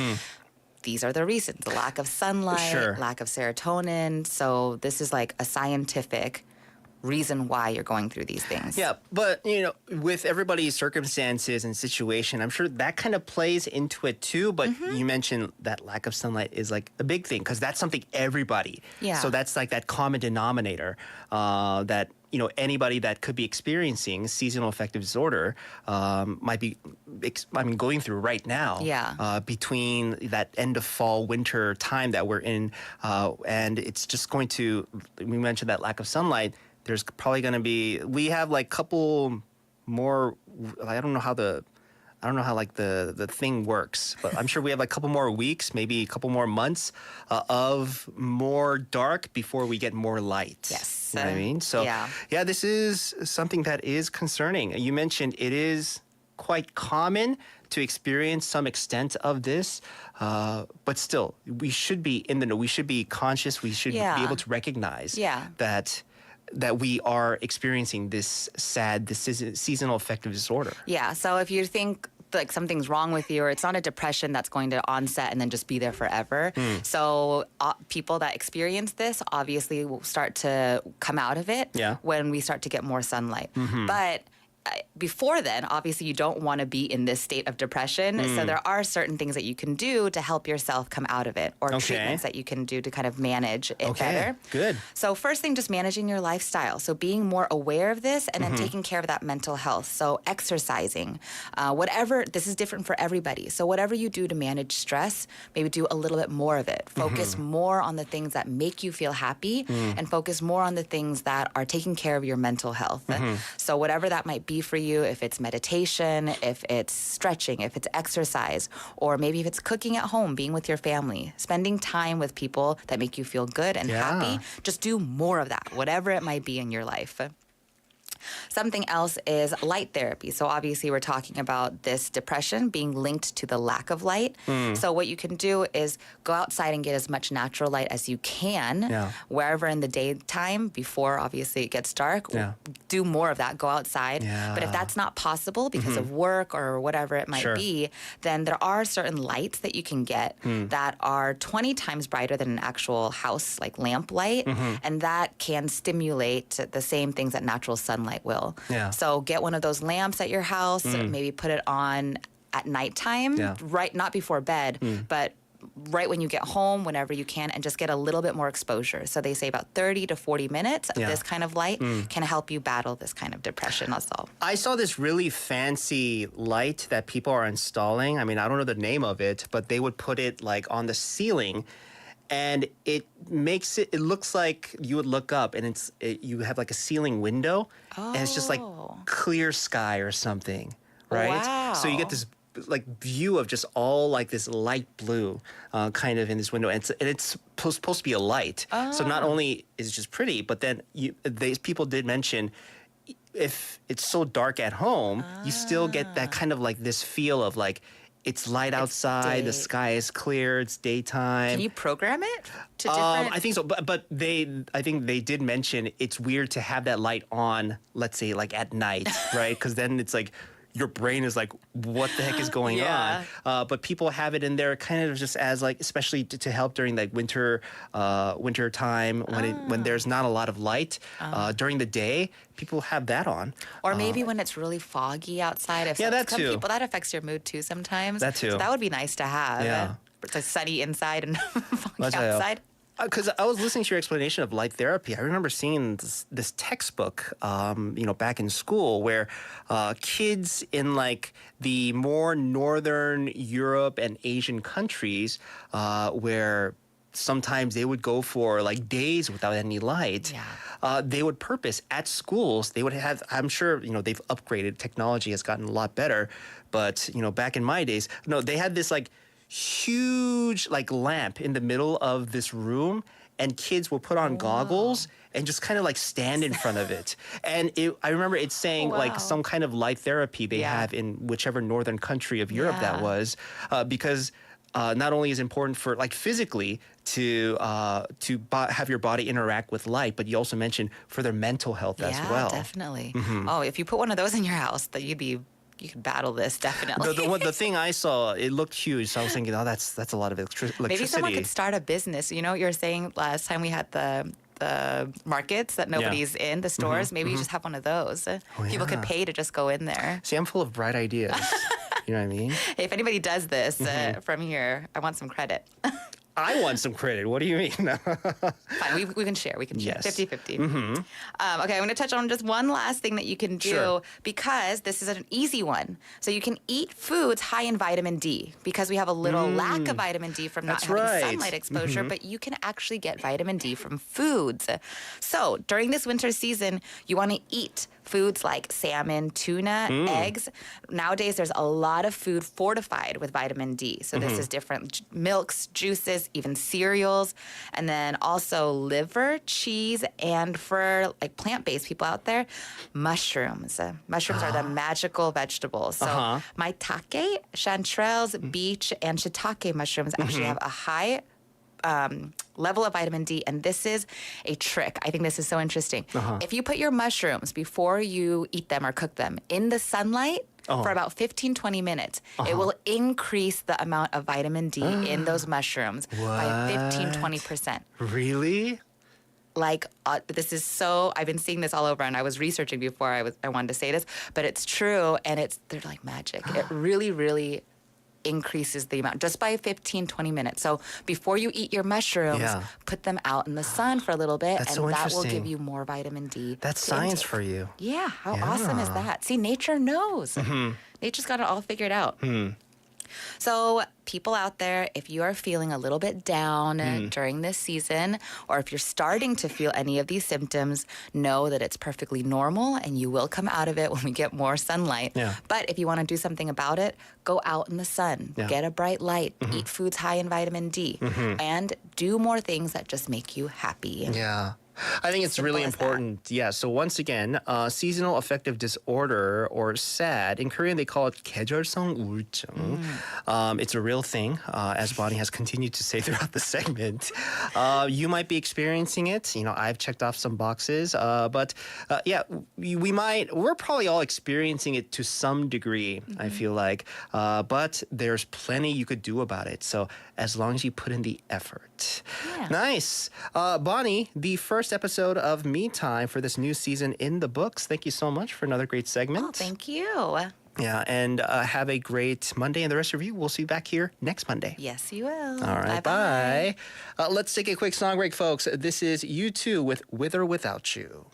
These are the reasons: the lack of sunlight, lack of serotonin. So this is like a scientific reason why you're going through these things. Yeah, but with everybody's circumstances and situation, I'm sure that kind of plays into it too. But you mentioned that lack of sunlight is like a big thing because that's something everybody. Yeah. So that's like that common denominator that anybody that could be experiencing seasonal affective disorder might be going through right now. Yeah. Between that end of fall, winter time that we're in, and it's just going to. We mentioned that lack of sunlight. There's probably going to be. We have like couple more. I don't know how the thing works, but I'm sure we have like a couple more weeks, maybe a couple more months of more dark before we get more light. Yes. You know what I mean? So yeah, this is something that is concerning. You mentioned it is quite common to experience some extent of this, but still, we should be in the know. We should be conscious. We should be able to recognize that we are experiencing this seasonal affective disorder. Yeah. So if you think like something's wrong with you, or it's not a depression that's going to onset and then just be there forever. So people that experience this obviously will start to come out of it when we start to get more sunlight. But before then, obviously, you don't want to be in this state of depression. So there are certain things that you can do to help yourself come out of it, or treatments that you can do to kind of manage it better. Good. So first thing, just managing your lifestyle. So being more aware of this and then taking care of that mental health. So exercising, whatever, this is different for everybody. So whatever you do to manage stress, maybe do a little bit more of it. Focus more on the things that make you feel happy and focus more on the things that are taking care of your mental health. So whatever that might be for you, if it's meditation, if it's stretching, if it's exercise, or maybe if it's cooking at home, being with your family, spending time with people that make you feel good and happy, just do more of that, whatever it might be in your life. Something else is light therapy. So obviously we're talking about this depression being linked to the lack of light. So what you can do is go outside and get as much natural light as you can wherever in the daytime before obviously it gets dark. Do more of that. Go outside. But if that's not possible because of work or whatever it might be, then there are certain lights that you can get that are 20 times brighter than an actual house like lamp light, and that can stimulate the same things that natural sunlight will. So get one of those lamps at your house, maybe put it on at nighttime, right, not before bed, but right when you get home, whenever you can, and just get a little bit more exposure. So they say about 30 to 40 minutes of this kind of light can help you battle this kind of depression also. I saw this really fancy light that people are installing. I mean, I don't know the name of it, but they would put it like on the ceiling, and it makes it looks like you would look up and you have like a ceiling window and it's just like clear sky or something, right? Wow. So you get this like view of just all like this light blue kind of in this window, and it's supposed to be a light. So not only is it just pretty, but then people did mention if it's so dark at home, you still get that kind of like this feel of like it's light outside, the sky is clear, it's daytime. Can you program it to different? I think so, but I think they did mention it's weird to have that light on, let's say like at night, right? Because then it's like your brain is like, what the heck is going Yeah. on? But people have it in there kind of just as like, especially to help during like winter time when there's not a lot of light during the day. People have that on. Or maybe when it's really foggy outside. If that some too. people, that affects your mood too sometimes. That too. So that would be nice to have. Yeah. It's like sunny inside and foggy 맞아요. outside. Because I was listening to your explanation of light therapy. I remember seeing this textbook, back in school where kids in like the more northern Europe and Asian countries where sometimes they would go for like days without any light. They would purpose at schools. They would have, I'm sure, they've upgraded. Technology has gotten a lot better. But, back in my days, no, they had this like huge like lamp in the middle of this room, and kids will put on goggles and just kind of like stand in front of it. And I remember it saying like some kind of light therapy they have in whichever northern country of Europe that was, because not only is it important for like physically to have your body interact with light, but you also mentioned for their mental health as well. Yeah, definitely. Oh, if you put one of those in your house, that you could battle this definitely. The thing I saw, it looked huge. So I was thinking, that's a lot of electricity. Maybe someone could start a business. You know, you were saying last time we had the markets that nobody's in, the stores. Maybe you just have one of those. People could pay to just go in there. See, I'm full of bright ideas. You know what I mean? Hey, if anybody does this from here, I want some credit. I want some credit. What do you mean? Fine, we can share. We can share. Yes. 50-50. Okay, I'm going to touch on just one last thing that you can do because this is an easy one. So you can eat foods high in vitamin D because we have a little lack of vitamin D from not having sunlight exposure, but you can actually get vitamin D from foods. So during this winter season, you want to eat foods like salmon, tuna, eggs. Nowadays, there's a lot of food fortified with vitamin D. So this is different milks, juices, even cereals, and then also liver, cheese, and for like plant-based people out there, mushrooms. Mushrooms are the magical vegetables. So maitake, chanterelles, beech, and shiitake mushrooms actually have a high level of vitamin D, and this is a trick. I think this is so interesting. If you put your mushrooms before you eat them or cook them in the sunlight for about 15-20 minutes, it will increase the amount of vitamin D in those mushrooms by 15-20%. Really? Like this is so, I've been seeing this all over, and I was researching before I wanted to say this, but it's true, and they're like magic. It really, really increases the amount just by 15-20 minutes. So before you eat your mushrooms, put them out in the sun for a little bit, and that will give you more vitamin D. That's science for you. Yeah, how awesome is that? See, nature knows. Nature's got it all figured out. So people out there, if you are feeling a little bit down during this season, or if you're starting to feel any of these symptoms, know that it's perfectly normal and you will come out of it when we get more sunlight. But if you want to do something about it, go out in the sun, get a bright light, eat foods high in vitamin D, and do more things that just make you happy. Yeah. I think it's really important. Yeah. So once again, seasonal affective disorder, or SAD, in Korean they call it 계절성 우울증. It's a real thing, as Bonnie has continued to say throughout the segment. You might be experiencing it. You know, I've checked off some boxes, but we're probably all experiencing it to some degree. I feel like, but there's plenty you could do about it. So as long as you put in the effort. Nice. Bonnie, the first episode of Me Time for this new season in the books. Thank you so much for another great segment. Oh, thank you. Yeah, and have a great Monday, and the rest of you, we'll see you back here next Monday. Yes, you will. All right, bye. Let's take a quick song break, folks. This is U2 with or Without You.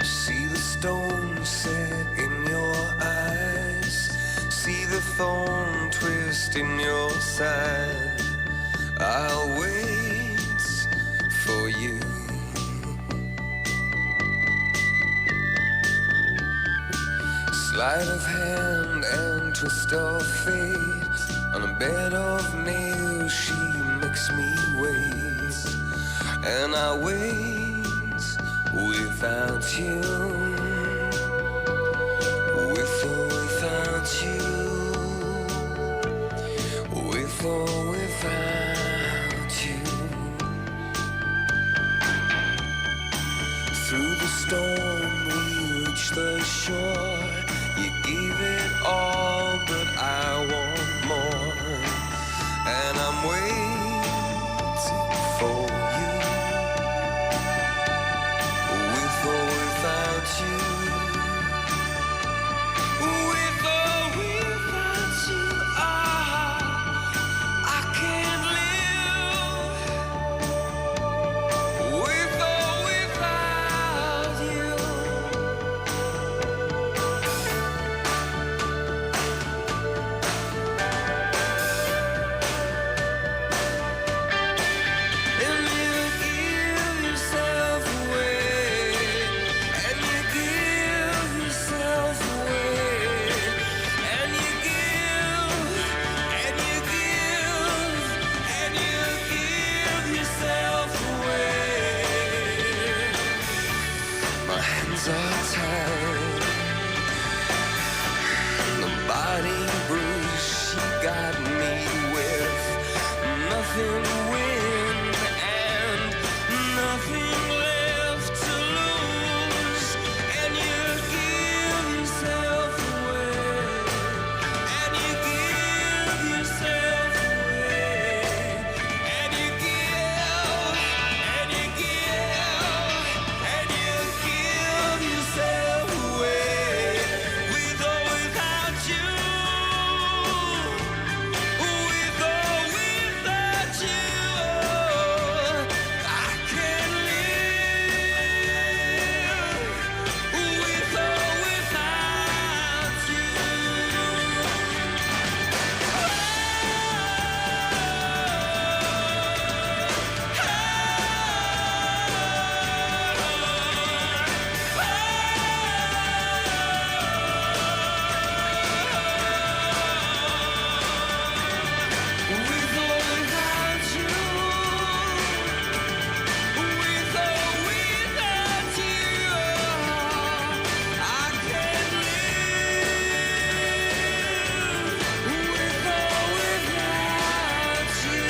See the stone set in thorn twist in your side. I'll wait for you. Sleight of hand and twist of fate. On a bed of nails she makes me wait. And I wait without you. With or without you. With or without you. Through the storm we reach the shore. You gave it all, but I want more. And I'm waiting for you. With or without you. With or without you. I can't live. With or without you. And you give yourself away. And you give yourself away. And you give. And you give. And you give yourself away. My hands are tied. The body bruise she got me with. Nothing to win and nothing left to lose. And you give yourself away. And you give yourself away. And you give. And you give. And you give yourself away. With or without you. With or without you. I can't live. With or without you. With or without you. With or without you. I can't live. With or without you.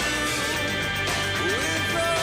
With or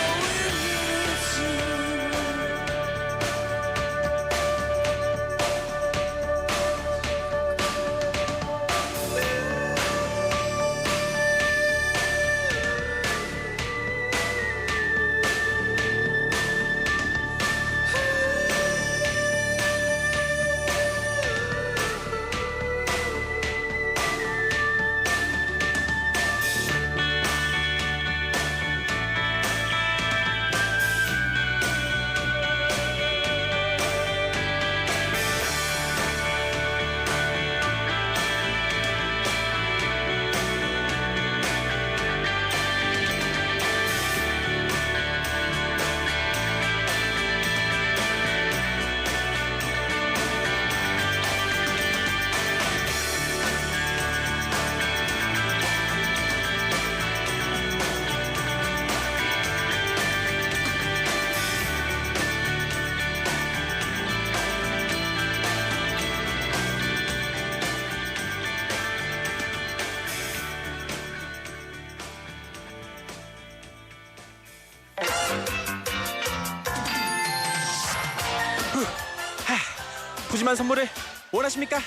푸짐한 선물을 원하십니까?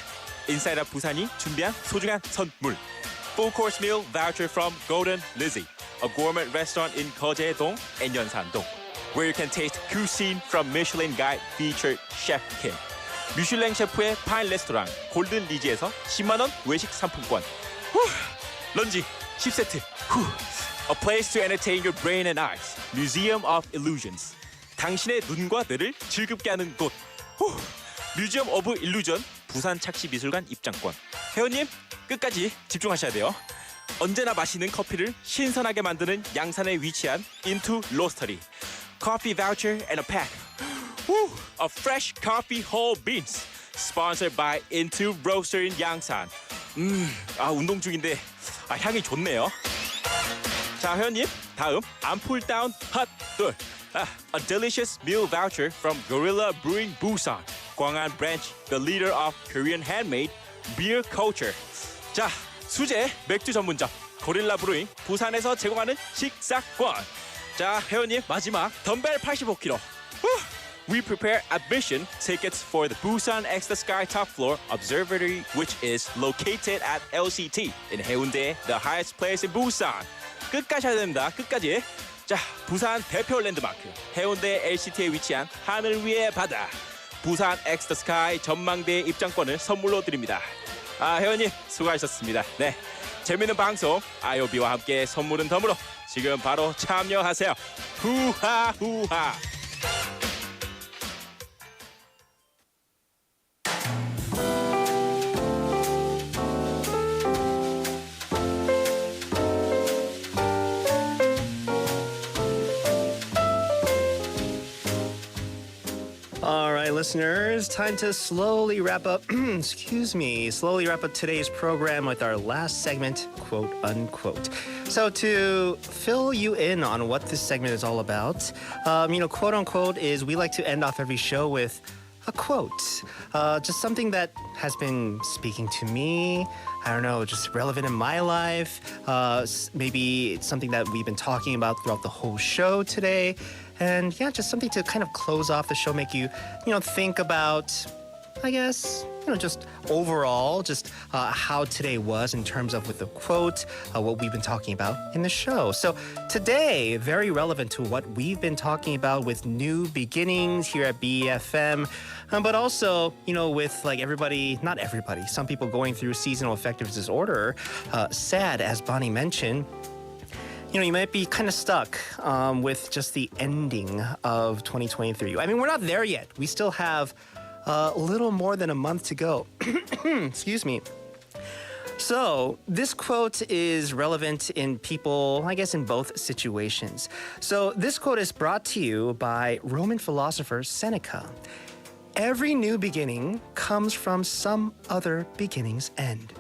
인사이드 부산이 준비한 소중한 선물. Full course meal voucher from Golden Lizzie, a gourmet restaurant in 거제동 and 연산동, where you can taste cuisine from Michelin Guide featured Chef Kim. 미슐랭 셰프의 파인 레스토랑 골든 리지에서 10만 원 외식 상품권. 런지 10세트. A place to entertain your brain and eyes. Museum of Illusions. 당신의 눈과 뇌를 즐겁게 하는 곳. 뮤지엄 오브 일루전 부산착시미술관 입장권. 회원님 끝까지 집중하셔야 돼요. 언제나 마시는 커피를 신선하게 만드는 양산에 위치한 Into Roastery. Coffee voucher and a pack. Woo! Of fresh coffee whole beans. Sponsored by Into Roastery in 양산. 운동 중인데 향이 좋네요. 자, 회원님 다음 암풀다운 핫돌. A delicious meal voucher from Gorilla Brewing Busan. 광안 branch, the leader of Korean handmade beer culture. 자, 수제 맥주 전문점 고릴라 브루잉 부산에서 제공하는 식사권. 자, 회원님 마지막 덤벨 85kg. We prepare admission tickets for the Busan X the Sky Top Floor Observatory, which is located at LCT in Haeundae, the highest place in Busan. 끝까지 해야 됩니다. 끝까지. 자, 부산 대표 랜드마크 해운대 LCT에 위치한 하늘 위의 바다 부산 X the Sky 전망대 입장권을 선물로 드립니다. 회원님 수고하셨습니다. 네, 재밌는 방송 IOB와 함께 선물은 덤으로 지금 바로 참여하세요. 후하 후하. All right, listeners, time to slowly wrap up, slowly wrap up today's program with our last segment, quote unquote. So to fill you in on what this segment is all about, quote unquote is we like to end off every show with a quote, just something that has been speaking to me. I don't know, just relevant in my life. Maybe it's something that we've been talking about throughout the whole show today. And yeah, just something to kind of close off the show, make you, think about, I guess, just overall, just how today was in terms of with the quote, what we've been talking about in the show. So today, very relevant to what we've been talking about with new beginnings here at BFM, but also, with like everybody, not everybody, some people going through seasonal affective disorder, sad, as Bonnie mentioned. You might be kind of stuck with just the ending of 2023. I mean, we're not there yet. We still have a little more than a month to go. Excuse me. So this quote is relevant in people, I guess, in both situations. So this quote is brought to you by Roman philosopher Seneca. Every new beginning comes from some other beginning's end.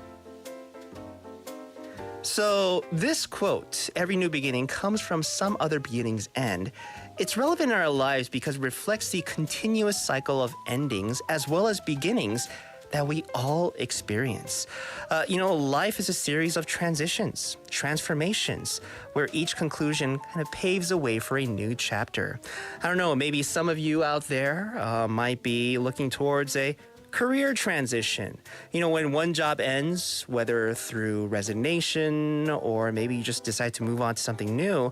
So this quote, every new beginning comes from some other beginning's end. It's relevant in our lives because it reflects the continuous cycle of endings as well as beginnings that we all experience. Life is a series of transitions, transformations, where each conclusion kind of paves the way for a new chapter. I don't know, maybe some of you out there might be looking towards a career transition. When one job ends, whether through resignation or maybe you just decide to move on to something new,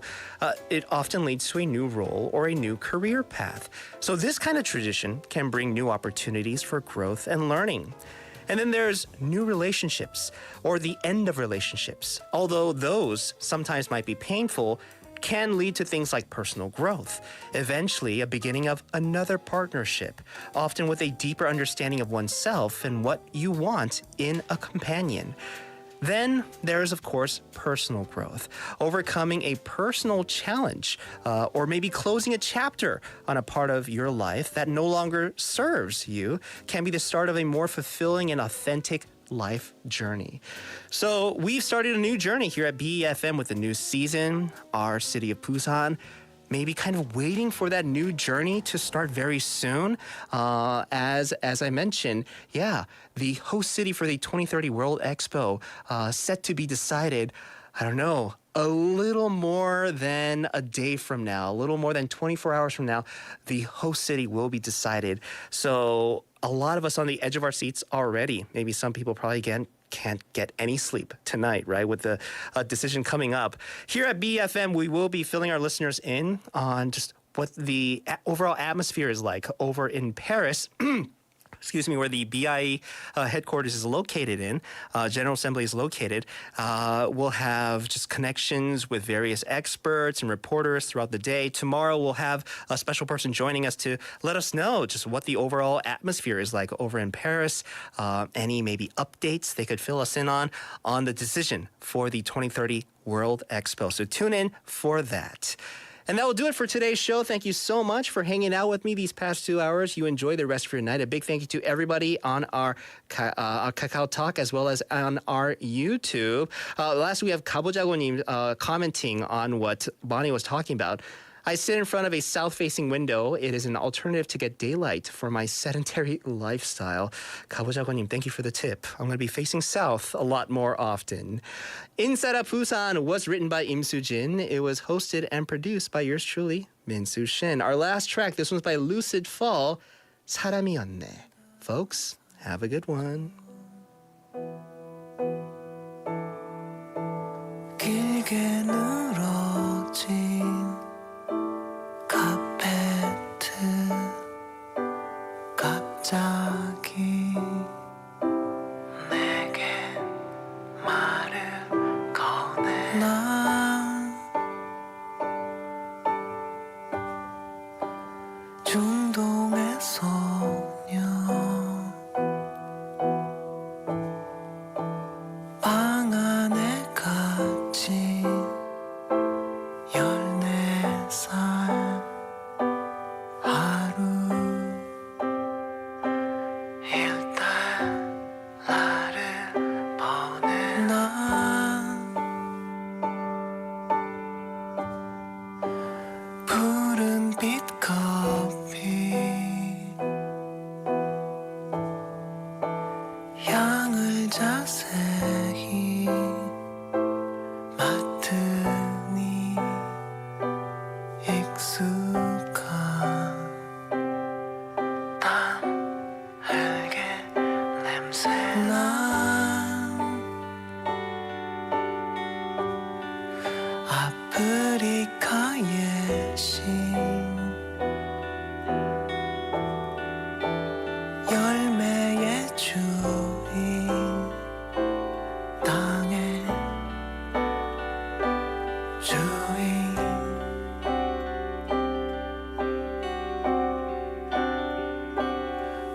it often leads to a new role or a new career path. So this kind of transition can bring new opportunities for growth and learning. And then there's new relationships or the end of relationships. Although those sometimes might be painful, can lead to things like personal growth, eventually a beginning of another partnership, often with a deeper understanding of oneself and what you want in a companion. Then there is, of course, personal growth, overcoming a personal challenge, or maybe closing a chapter on a part of your life that no longer serves you, can be the start of a more fulfilling and authentic life journey. So we've started a new journey here at BEFM with a new season, our city of Busan. Maybe kind of waiting for that new journey to start very soon. As I mentioned, the host city for the 2030 World Expo set to be decided, I don't know, a little more than a day from now, a little more than 24 hours from now, the host city will be decided. So a lot of us on the edge of our seats already. Maybe some people probably can't get any sleep tonight, right? With the decision coming up. Here at BFM, we will be filling our listeners in on just what the overall atmosphere is like over in Paris where the BIE headquarters is located in, General Assembly is located, we'll have just connections with various experts and reporters throughout the day. Tomorrow we'll have a special person joining us to let us know just what the overall atmosphere is like over in Paris, any maybe updates they could fill us in on the decision for the 2030 World Expo. So tune in for that. And that will do it for today's show. Thank you so much for hanging out with me these past 2 hours. You enjoy the rest of your night. A big thank you to everybody on our Kakao Talk as well as on our YouTube. Last, we have 가보자고님 commenting on what Bonnie was talking about. I sit in front of a south-facing window. It is an alternative to get daylight for my sedentary lifestyle. 가보자고님, thank you for the tip. I'm going to be facing south a lot more often. Inside Up Busan was written by Im Soo-jin. It was hosted and produced by yours truly, Min Soo-shin. Our last track, this one's by Lucid Fall, 사람이었네. Folks, have a good one. 길게 늘어진 카페트 갑자기 내게 말을 꺼내 난 중동의 소녀 방 안에 갇힌 14살 하루 일단 나를 보내 난 푸른빛 커피 향을 자세히 맡으니 익숙한 땀 흙의 냄새 난 아프리카의 신 열매의 주인 땅의 주인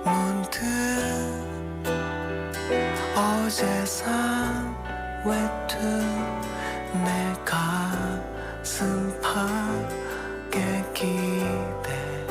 문득 어제 산 외투 내 가슴 팍에 기대